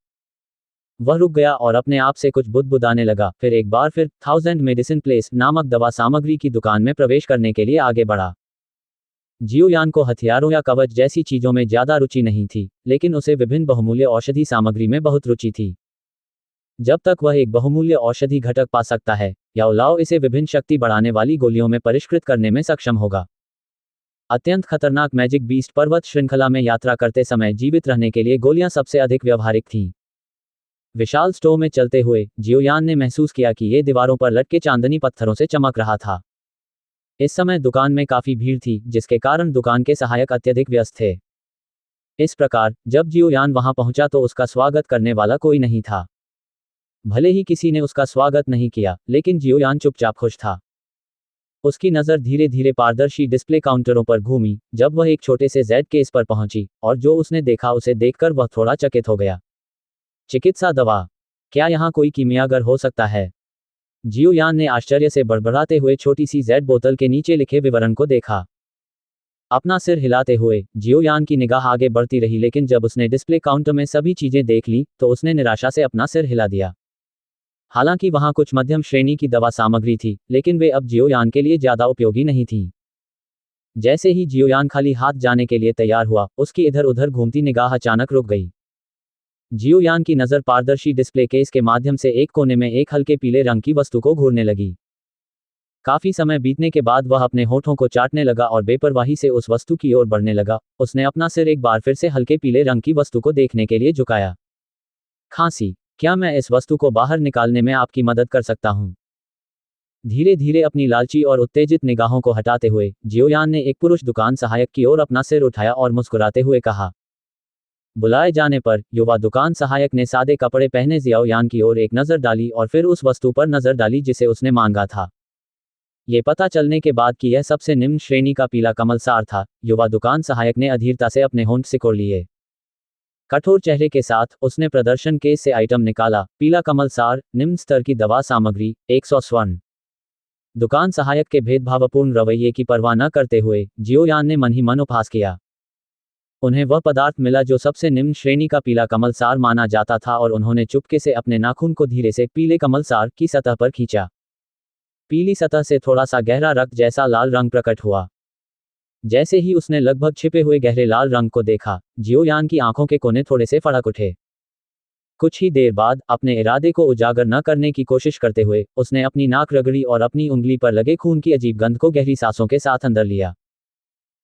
वह रुक गया और अपने आप से कुछ बुदबुदाने लगा, फिर एक बार फिर 1000 मेडिसिन प्लेस नामक दवा सामग्री की दुकान में प्रवेश करने के लिए आगे बढ़ा। जियोयान को हथियारों या कवच जैसी चीजों में ज्यादा रुचि नहीं थी, लेकिन उसे विभिन्न बहुमूल्य औषधि सामग्री में बहुत रुचि थी। जब तक वह एक बहुमूल्य औषधि घटक पा सकता है, या लाओ इसे विभिन्न शक्ति बढ़ाने वाली गोलियों में परिष्कृत करने में सक्षम होगा। अत्यंत खतरनाक मैजिक बीस्ट पर्वत श्रृंखला में यात्रा करते समय जीवित रहने के लिए गोलियां सबसे अधिक व्यवहारिक थीं। विशाल स्टोव में चलते हुए जियोयान ने महसूस किया कि ये दीवारों पर लटके चांदनी पत्थरों से चमक रहा था। इस समय दुकान में काफी भीड़ थी, जिसके कारण दुकान के सहायक अत्यधिक व्यस्त थे। इस प्रकार जब जियोयान वहां पहुंचा तो उसका स्वागत करने वाला कोई नहीं था। भले ही किसी ने उसका स्वागत नहीं किया, लेकिन जियोयान चुपचाप खुश था। उसकी नज़र धीरे धीरे पारदर्शी डिस्प्ले काउंटरों पर घूमी जब वह एक छोटे से जेड केस पर पहुंची, और जो उसने देखा उसे देखकर वह थोड़ा चकित हो गया। चिकित्सा दवा? क्या यहाँ कोई कीमियागर हो सकता है? जियोयान ने आश्चर्य से बड़बड़ाते हुए छोटी सी जेड बोतल के नीचे लिखे विवरण को देखा। अपना सिर हिलाते हुए जियोयान की निगाह आगे बढ़ती रही, लेकिन जब उसने डिस्प्ले काउंटर में सभी चीजें देख ली तो उसने निराशा से अपना सिर हिला दिया। हालांकि वहां कुछ मध्यम श्रेणी की दवा सामग्री थी, लेकिन वे अब जियोयान के लिए ज्यादा उपयोगी नहीं थीं। जैसे ही जियोयान खाली हाथ जाने के लिए तैयार हुआ, उसकी इधर उधर घूमती निगाह अचानक रुक गई। जियोयान की नज़र पारदर्शी डिस्प्ले केस के माध्यम से एक कोने में एक हल्के पीले रंग की वस्तु को घूरने लगी। काफी समय बीतने के बाद वह अपने होठों को चाटने लगा और बेपरवाही से उस वस्तु की ओर बढ़ने लगा। उसने अपना सिर एक बार फिर से हल्के पीले रंग की वस्तु को देखने के लिए झुकाया। खांसी? क्या मैं इस वस्तु को बाहर निकालने में आपकी मदद कर सकता हूं? धीरे धीरे अपनी लालची और उत्तेजित निगाहों को हटाते हुए जियोयान ने एक पुरुष दुकान सहायक की ओर अपना सिर उठाया और मुस्कुराते हुए कहा। बुलाए जाने पर युवा दुकान सहायक ने सादे कपड़े पहने जियोयान की ओर एक नज़र डाली और फिर उस वस्तु पर नज़र डाली जिसे उसने मांगा था। ये पता चलने के बाद कि यह सबसे निम्न श्रेणी का पीला कमल सार था, युवा दुकान सहायक ने अधीरता से अपने होंठ सिकोड़ लिए। कठोर चेहरे के साथ उसने प्रदर्शन केस से आइटम निकाला। पीला कमल सार, निम्न स्तर की दवा सामग्री, 100 स्वर्ण। दुकान सहायक के भेदभावपूर्ण रवैये की परवाह न करते हुए जियोयान ने मन ही मन उपहास किया। उन्हें वह पदार्थ मिला जो सबसे निम्न श्रेणी का पीला कमल सार माना जाता था और उन्होंने चुपके से अपने नाखून को धीरे से पीले कमल सार की सतह पर खींचा। पीली सतह से थोड़ा सा गहरा रक्त जैसा लाल रंग प्रकट हुआ। जैसे ही उसने लगभग छिपे हुए गहरे लाल रंग को देखा, जियोयान की आंखों के कोने थोड़े से फड़क उठे। कुछ ही देर बाद, अपने इरादे को उजागर न करने की कोशिश करते हुए, उसने अपनी नाक रगड़ी और अपनी उंगली पर लगे खून की अजीब गंध को गहरी सांसों के साथ अंदर लिया।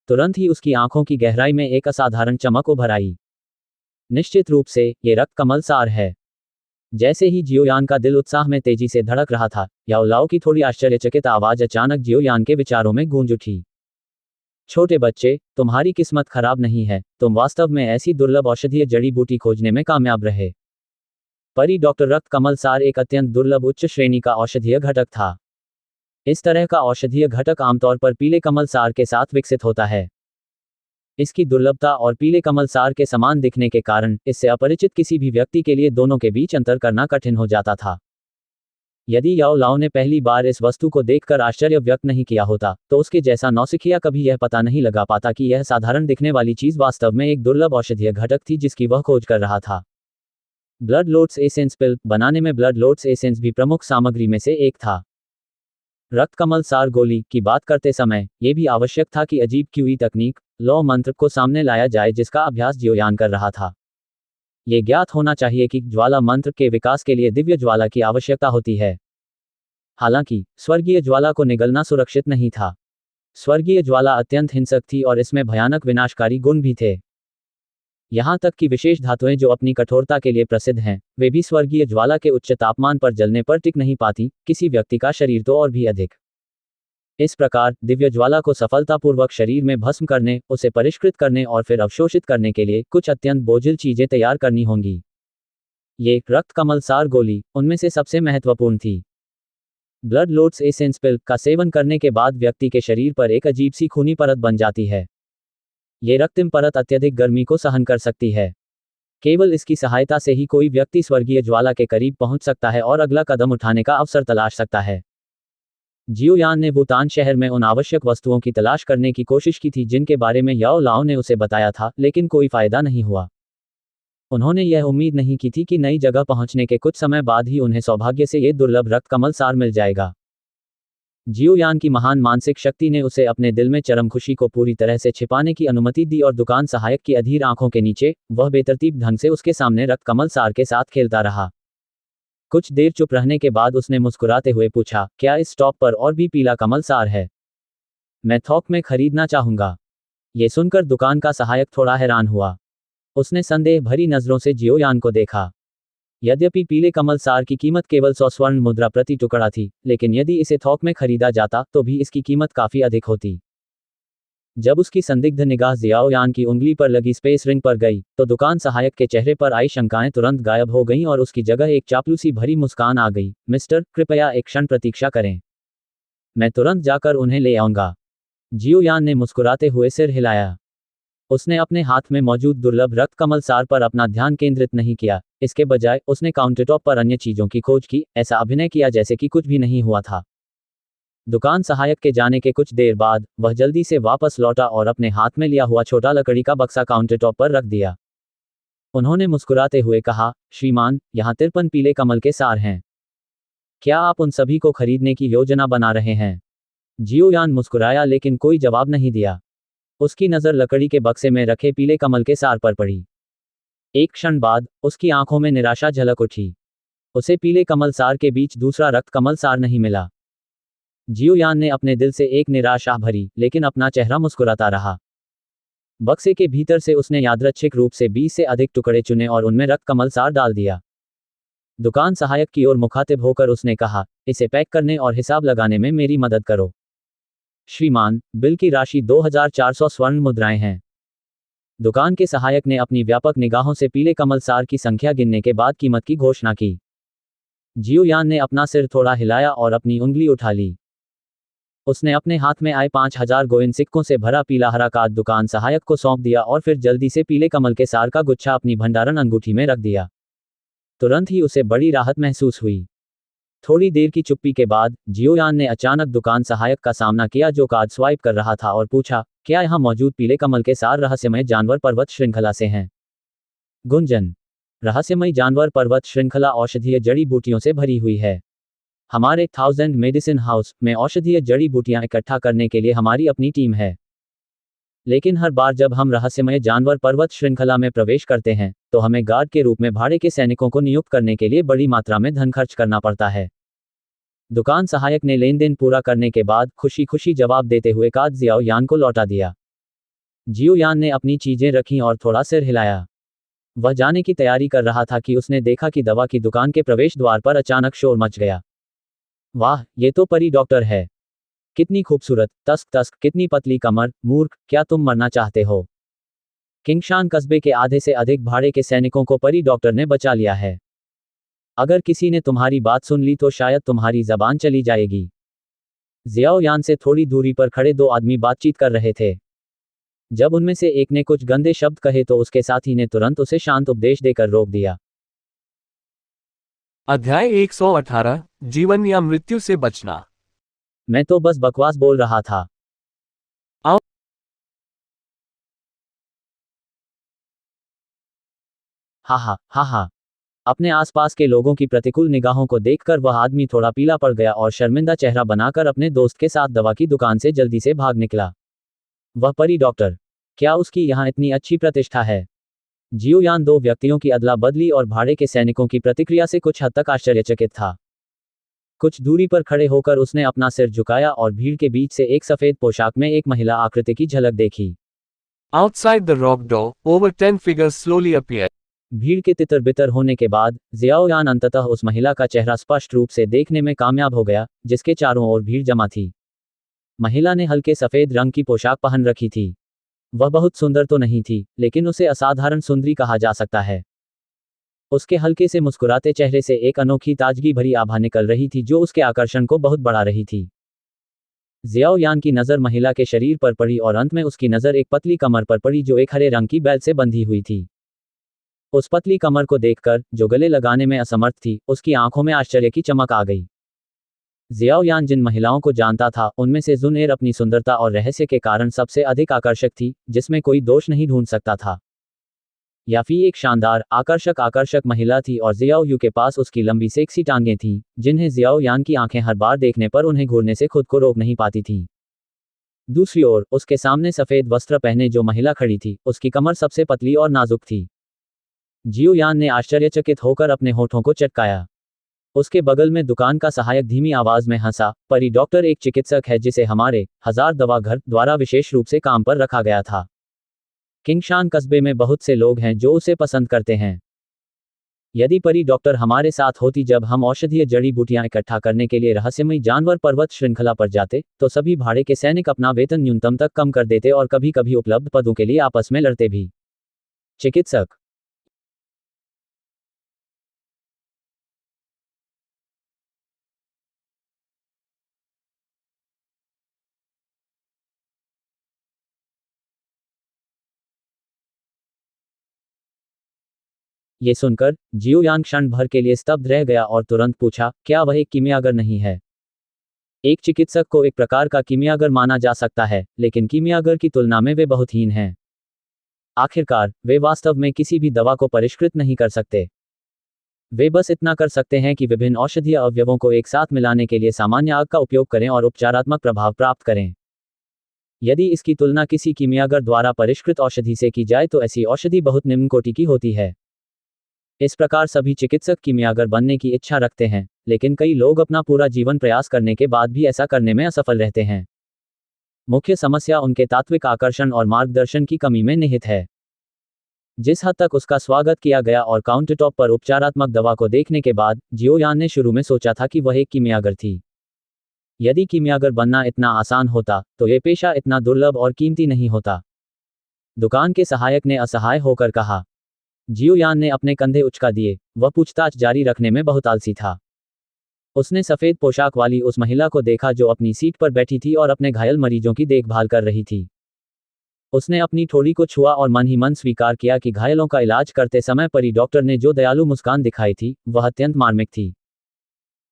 तुरंत ही उसकी आंखों की गहराई में एक असाधारण चमक उभर आई। निश्चित रूप से, ये रक्त कमल सार है। जैसे ही जियोयान का दिल उत्साह में तेजी से धड़क रहा था, याओ लाओ की थोड़ी आश्चर्यचकित आवाज अचानक जियोयान के विचारों में गूंज उठी। छोटे बच्चे, तुम्हारी किस्मत खराब नहीं है, तुम वास्तव में ऐसी दुर्लभ औषधीय जड़ी बूटी खोजने में कामयाब रहे। परी डॉक्टर रक्त कमल सार एक अत्यंत दुर्लभ उच्च श्रेणी का औषधीय घटक था। इस तरह का औषधीय घटक आमतौर पर पीले कमल सार के साथ विकसित होता है। इसकी दुर्लभता और पीले कमल सार के समान दिखने के कारण इससे अपरिचित किसी भी व्यक्ति के लिए दोनों के बीच अंतर करना कठिन हो जाता था। यदि याओ लाओ ने पहली बार इस वस्तु को देखकर आश्चर्य व्यक्त नहीं किया होता, तो उसके जैसा नौसिखिया कभी यह पता नहीं लगा पाता कि यह साधारण दिखने वाली चीज वास्तव में एक दुर्लभ औषधीय घटक थी जिसकी वह खोज कर रहा था। ब्लड लोट्स एसेंस पिल बनाने में ब्लड लोट्स एसेंस भी प्रमुख सामग्री में से एक था। रक्त कमल सार गोली की बात करते समय यह भी आवश्यक था कि अजीब क्यूई तकनीक लौ मंत्र को सामने लाया जाए जिसका अभ्यास जियोयान कर रहा था। यह ज्ञात होना चाहिए कि ज्वाला मंत्र के विकास के लिए दिव्य ज्वाला की आवश्यकता होती है। हालांकि स्वर्गीय ज्वाला को निगलना सुरक्षित नहीं था। स्वर्गीय ज्वाला अत्यंत हिंसक थी और इसमें भयानक विनाशकारी गुण भी थे। यहां तक कि विशेष धातुएं जो अपनी कठोरता के लिए प्रसिद्ध हैं, वे भी स्वर्गीय ज्वाला के उच्च तापमान पर जलने पर टिक नहीं पाती, किसी व्यक्ति का शरीर तो और भी अधिक। इस प्रकार दिव्य ज्वाला को सफलतापूर्वक शरीर में भस्म करने, उसे परिष्कृत करने और फिर अवशोषित करने के लिए कुछ अत्यंत बोझिल चीजें तैयार करनी होंगी। ये रक्त कमल सार गोली उनमें से सबसे महत्वपूर्ण थी। ब्लड लोट्स एसेंस पिल का सेवन करने के बाद व्यक्ति के शरीर पर एक अजीब सी खूनी परत बन जाती है। ये रक्तिम परत अत्यधिक गर्मी को सहन कर सकती है। केवल इसकी सहायता से ही कोई व्यक्ति स्वर्गीय ज्वाला के करीब पहुंच सकता है और अगला कदम उठाने का अवसर तलाश सकता है। जियोयान ने वुतान शहर में उन आवश्यक वस्तुओं की तलाश करने की कोशिश की थी जिनके बारे में याओ लाओ ने उसे बताया था, लेकिन कोई फायदा नहीं हुआ। उन्होंने यह उम्मीद नहीं की थी कि नई जगह पहुंचने के कुछ समय बाद ही उन्हें सौभाग्य से ये दुर्लभ रक्त कमल सार मिल जाएगा। जियोयान की महान मानसिक शक्ति ने उसे अपने दिल में चरम खुशी को पूरी तरह से छिपाने की अनुमति दी और दुकान सहायक की अधीर आंखों के नीचे वह बेतरतीब ढंग से उसके सामने रक्त कमल सार के साथ खेलता रहा। कुछ देर चुप रहने के बाद उसने मुस्कुराते हुए पूछा, क्या इस स्टॉप पर और भी पीला कमल सार है? मैं थोक में खरीदना चाहूंगा। ये सुनकर दुकान का सहायक थोड़ा हैरान हुआ। उसने संदेह भरी नजरों से जियोयान को देखा। यद्यपि पीले कमल सार की कीमत केवल 100 स्वर्ण मुद्रा प्रति टुकड़ा थी, लेकिन यदि इसे थोक में खरीदा जाता तो भी इसकी कीमत काफी अधिक होती। जब उसकी संदिग्ध निगाह जियोयान की उंगली पर लगी स्पेस रिंग पर गई, तो दुकान सहायक के चेहरे पर आई शंकाएं तुरंत गायब हो गईं और उसकी जगह एक चापलूसी भरी मुस्कान आ गई। मिस्टर, कृपया एक क्षण प्रतीक्षा करें। मैं तुरंत जाकर उन्हें ले आऊंगा। जियोयान ने मुस्कुराते हुए सिर हिलाया। उसने अपने हाथ में मौजूद दुर्लभ रक्त कमल सार पर अपना ध्यान केंद्रित नहीं किया, इसके बजाय उसने काउंटरटॉप पर अन्य चीजों की खोज की, ऐसा अभिनय किया जैसे कि कुछ भी नहीं हुआ था। दुकान सहायक के जाने के कुछ देर बाद वह जल्दी से वापस लौटा और अपने हाथ में लिया हुआ छोटा लकड़ी का बक्सा काउंटरटॉप पर रख दिया। उन्होंने मुस्कुराते हुए कहा, श्रीमान, यहाँ 53 पीले कमल के सार हैं। क्या आप उन सभी को खरीदने की योजना बना रहे हैं? जियोयान मुस्कुराया लेकिन कोई जवाब नहीं दिया। उसकी नज़र लकड़ी के बक्से में रखे पीले कमल के सार पर पड़ी। एक क्षण बाद उसकी आंखों में निराशा झलक उठी। उसे पीले कमल सार के बीच दूसरा रक्त कमल सार नहीं मिला। जियोयान ने अपने दिल से एक निराशा भरी लेकिन अपना चेहरा मुस्कुराता रहा। बक्से के भीतर से उसने यादृच्छिक रूप से 20 से अधिक टुकड़े चुने और उनमें रक्त कमल सार डाल दिया। दुकान सहायक की ओर मुखातिब होकर उसने कहा, इसे पैक करने और हिसाब लगाने में मेरी मदद करो। श्रीमान, बिल की राशि 2400 स्वर्ण मुद्राएं हैं। दुकान के सहायक ने अपनी व्यापक निगाहों से पीले कमल सार की संख्या गिनने के बाद कीमत की घोषणा की। जियोयान ने अपना सिर थोड़ा हिलाया और अपनी उंगली उठा ली। उसने अपने हाथ में आए 5000 गोइन सिक्कों से भरा पीला हरा कार्ड दुकान सहायक को सौंप दिया और फिर जल्दी से पीले कमल के सार का गुच्छा अपनी भंडारण अंगूठी में रख दिया। तुरंत ही उसे बड़ी राहत महसूस हुई। थोड़ी देर की चुप्पी के बाद जियोयान ने अचानक दुकान सहायक का सामना किया जो कार्ड स्वाइप कर रहा था और पूछा, क्या यहाँ मौजूद पीले कमल के सार रहस्यमय जानवर पर्वत श्रृंखला से हैं? गुंजन। रहस्यमय जानवर पर्वत श्रृंखला औषधीय जड़ी बूटियों से भरी हुई है। हमारे 1000 मेडिसिन हाउस में औषधीय जड़ी बूटियां इकट्ठा करने के लिए हमारी अपनी टीम है। लेकिन हर बार जब हम रहस्यमय जानवर पर्वत श्रृंखला में प्रवेश करते हैं तो हमें गार्ड के रूप में भाड़े के सैनिकों को नियुक्त करने के लिए बड़ी मात्रा में धन खर्च करना पड़ता है। दुकान सहायक ने लेन देन पूरा करने के बाद खुशी खुशी जवाब देते हुए कार्ड जियाओ यान को लौटा दिया। जियो यान ने अपनी चीजें रखीं और थोड़ा सिर हिलाया। वह जाने की तैयारी कर रहा था कि उसने देखा कि दवा की दुकान के प्रवेश द्वार पर अचानक शोर मच गया। वाह, ये तो परी डॉक्टर है। कितनी खूबसूरत, तस्क तस्क, कितनी पतली कमर, मूर्ख, क्या तुम मरना चाहते हो? किंगशान कस्बे के आधे से अधिक भाड़े के सैनिकों को परी डॉक्टर ने बचा लिया है। अगर किसी ने तुम्हारी बात सुन ली तो शायद तुम्हारी जबान चली जाएगी। जियाओ यान से थोड़ी दूरी पर खड़े दो आदमी बातचीत कर रहे थे। जब उनमें से एक ने कुछ गंदे शब्द कहे तो उसके साथी ने तुरंत उसे शांत उपदेश देकर रोक दिया। अध्याय 118 जीवन या मृत्यु से बचना। मैं तो बस बकवास बोल रहा था। हा हा हा हा। अपने आसपास के लोगों की प्रतिकूल निगाहों को देखकर वह आदमी थोड़ा पीला पड़ गया और शर्मिंदा चेहरा बनाकर अपने दोस्त के साथ दवा की दुकान से जल्दी से भाग निकला। वह परी डॉक्टर, क्या उसकी यहाँ इतनी अच्छी प्रतिष्ठा है? जियोयान दो व्यक्तियों की अदला बदली और भाड़े के सैनिकों की प्रतिक्रिया से कुछ हद तक आश्चर्यचकित था। कुछ दूरी पर खड़े होकर उसने अपना सिर झुकाया और भीड़ के बीच से एक सफेद पोशाक में एक महिला आकृति की झलक देखी। Outside the rock door, over 10 figures slowly appeared. भीड़ के तितर बितर होने के बाद जियाओयान अंततः उस महिला का चेहरा स्पष्ट रूप से देखने में कामयाब हो गया, जिसके चारों ओर भीड़ जमा थी। महिला ने हल्के सफेद रंग की पोशाक पहन रखी थी। वह बहुत सुंदर तो नहीं थी, लेकिन उसे असाधारण सुंदरी कहा जा सकता है। उसके हल्के से मुस्कुराते चेहरे से एक अनोखी ताजगी भरी आभा निकल रही थी जो उसके आकर्षण को बहुत बढ़ा रही थी। जियाओ यान की नज़र महिला के शरीर पर पड़ी और अंत में उसकी नज़र एक पतली कमर पर पड़ी जो एक हरे रंग की बेल्ट से बंधी हुई थी। उस पतली कमर को देखकर, जो गले लगाने में असमर्थ थी, उसकी आंखों में आश्चर्य की चमक आ गई। जियाओ यान जिन महिलाओं को जानता था उनमें से जुनैर अपनी सुंदरता और रहस्य के कारण सबसे अधिक आकर्षक थी, जिसमें कोई दोष नहीं ढूंढ सकता था। याफी एक शानदार, आकर्षक महिला थी और जियाओ यू के पास उसकी लंबी सेक्सी टांगें थीं, जिन्हें जियाओ यान की आंखें हर बार देखने पर उन्हें घूरने से खुद को रोक नहीं पाती थीं। दूसरी ओर, उसके सामने सफेद वस्त्र पहने जो महिला खड़ी थी, उसकी कमर सबसे पतली और नाजुक थी। जियो यान ने आश्चर्यचकित होकर अपने होठों को चटकाया। उसके बगल में दुकान का सहायक धीमी आवाज में हंसा, परी डॉक्टर एक चिकित्सक है जिसे हमारे 1000 दवा घर द्वारा विशेष रूप से काम पर रखा गया था। किंगशान कस्बे में बहुत से लोग हैं जो उसे पसंद करते हैं। यदि परी डॉक्टर हमारे साथ होती जब हम औषधीय जड़ी बूटियां इकट्ठा करने के लिए रहस्यमयी जानवर पर्वत श्रृंखला पर जाते, तो सभी भाड़े के सैनिक अपना वेतन न्यूनतम तक कम कर देते और कभी कभी उपलब्ध पदों के लिए आपस में लड़ते भी। चिकित्सक। ये सुनकर जियोयान क्षण भर के लिए स्तब्ध रह गया और तुरंत पूछा, क्या वह एक कीमियागर नहीं है? एक चिकित्सक को एक प्रकार का कीमियागर माना जा सकता है, लेकिन कीमियागर की तुलना में वे बहुत हीन हैं। आखिरकार, वे वास्तव में किसी भी दवा को परिष्कृत नहीं कर सकते। वे बस इतना कर सकते हैं कि विभिन्न औषधीय अवयवों को एक साथ मिलाने के लिए सामान्य आग का उपयोग करें और उपचारात्मक प्रभाव प्राप्त करें। यदि इसकी तुलना किसी कीमियागर द्वारा परिष्कृत औषधि से की जाए तो ऐसी औषधि बहुत निम्न कोटि की होती है। इस प्रकार सभी चिकित्सक कीमियागर बनने की इच्छा रखते हैं, लेकिन कई लोग अपना पूरा जीवन प्रयास करने के बाद भी ऐसा करने में असफल रहते हैं। मुख्य समस्या उनके तात्विक आकर्षण और मार्गदर्शन की कमी में निहित है। जिस हद तक उसका स्वागत किया गया और काउंटरटॉप पर उपचारात्मक दवा को देखने के बाद, जियोयान ने शुरू में सोचा था कि वह एक कीमियागर थी। यदि कीमियागर बनना इतना आसान होता, तो यह पेशा इतना दुर्लभ और कीमती नहीं होता। दुकान के सहायक ने असहाय होकर कहा। जियोयान ने अपने कंधे उचका दिए, वह पूछताछ जारी रखने में बहुत आलसी था। उसने सफेद पोशाक वाली उस महिला को देखा जो अपनी सीट पर बैठी थी और अपने घायल मरीजों की देखभाल कर रही थी। उसने अपनी ठोड़ी को छुआ और मन ही मन स्वीकार किया कि घायलों का इलाज करते समय परी डॉक्टर ने जो दयालु मुस्कान दिखाई थी, वह अत्यंत मार्मिक थी।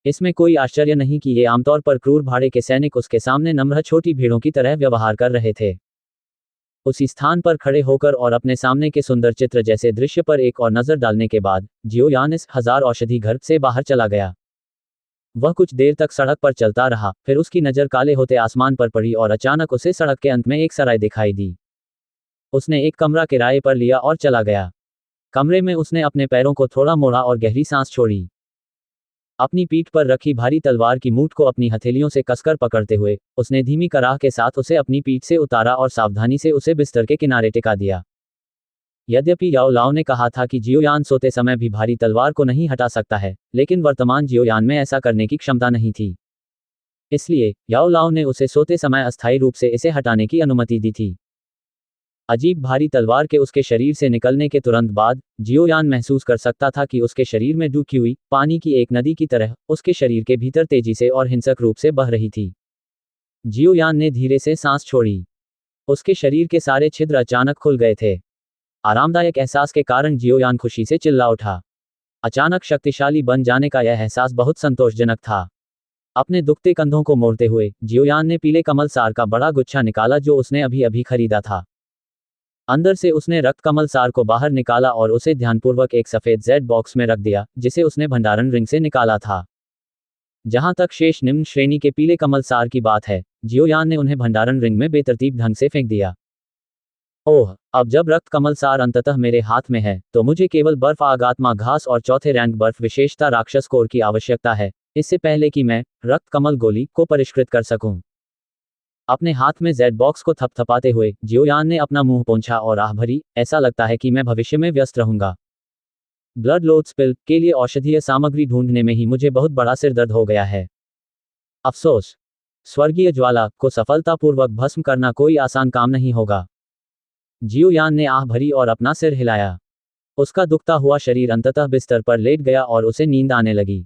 इसमें कोई आश्चर्य नहीं कि ये आमतौर पर क्रूर भाड़े के सैनिक उसके सामने नम्र छोटी भीड़ों की तरह व्यवहार कर रहे थे। उसी स्थान पर खड़े होकर और अपने सामने के सुंदर चित्र जैसे दृश्य पर एक और नजर डालने के बाद जियो यान इस हजार औषधि घर से बाहर चला गया। वह कुछ देर तक सड़क पर चलता रहा, फिर उसकी नज़र काले होते आसमान पर पड़ी और अचानक उसे सड़क के अंत में एक सराय दिखाई दी। उसने एक कमरा किराए पर लिया और चला गया। कमरे में उसने अपने पैरों को थोड़ा मोड़ा और गहरी सांस छोड़ी। अपनी पीठ पर रखी भारी तलवार की मूठ को अपनी हथेलियों से कसकर पकड़ते हुए उसने धीमी कराह के साथ उसे अपनी पीठ से उतारा और सावधानी से उसे बिस्तर के किनारे टिका दिया। यद्यपि याओ लाओ ने कहा था कि जियोयान सोते समय भी भारी तलवार को नहीं हटा सकता है, लेकिन वर्तमान जियोयान में ऐसा करने की क्षमता नहीं थी। इसलिए याओ लाओ ने उसे सोते समय अस्थायी रूप से इसे हटाने की अनुमति दी थी। अजीब भारी तलवार के उसके शरीर से निकलने के तुरंत बाद जियोयान महसूस कर सकता था कि उसके शरीर में डूबी हुई पानी की एक नदी की तरह उसके शरीर के भीतर तेजी से और हिंसक रूप से बह रही थी। जियोयान ने धीरे से सांस छोड़ी। उसके शरीर के सारे छिद्र अचानक खुल गए थे। आरामदायक एहसास के कारण जियोयान खुशी से चिल्ला उठा। अचानक शक्तिशाली बन जाने का यह एहसास बहुत संतोषजनक था। अपने दुखते कंधों को मोड़ते हुए जियोयान ने पीले कमल सार का बड़ा गुच्छा निकाला जो उसने अभी अभी खरीदा था। अंदर से उसने रक्त कमल सार को बाहर निकाला और उसे ध्यानपूर्वक एक सफेद जेड बॉक्स में रख दिया जिसे उसने भंडारण रिंग से निकाला था। जहां तक शेष निम्न श्रेणी के पीले कमल सार की बात है, जियोयान ने उन्हें भंडारण रिंग में बेतरतीब ढंग से फेंक दिया। ओह, अब जब रक्त कमल सार अंततः मेरे हाथ में है तो मुझे केवल बर्फ आगात्मा घास और चौथे रैंक बर्फ विशेषता राक्षस कोर की आवश्यकता है, इससे पहले कि मैं रक्त कमल गोली को परिष्कृत कर सकूं। अपने हाथ में जेड बॉक्स को थपथपाते हुए जियोयान ने अपना मुंह पोंछा और आह भरी, ऐसा लगता है कि मैं भविष्य में व्यस्त रहूंगा। ब्लड लोड स्पिल के लिए औषधीय सामग्री ढूंढने में ही मुझे बहुत बड़ा सिरदर्द हो गया है। अफसोस, स्वर्गीय ज्वाला को सफलतापूर्वक भस्म करना कोई आसान काम नहीं होगा। जियोयान ने आह भरी और अपना सिर हिलाया। उसका दुखता हुआ शरीर अंततः बिस्तर पर लेट गया और उसे नींद आने लगी।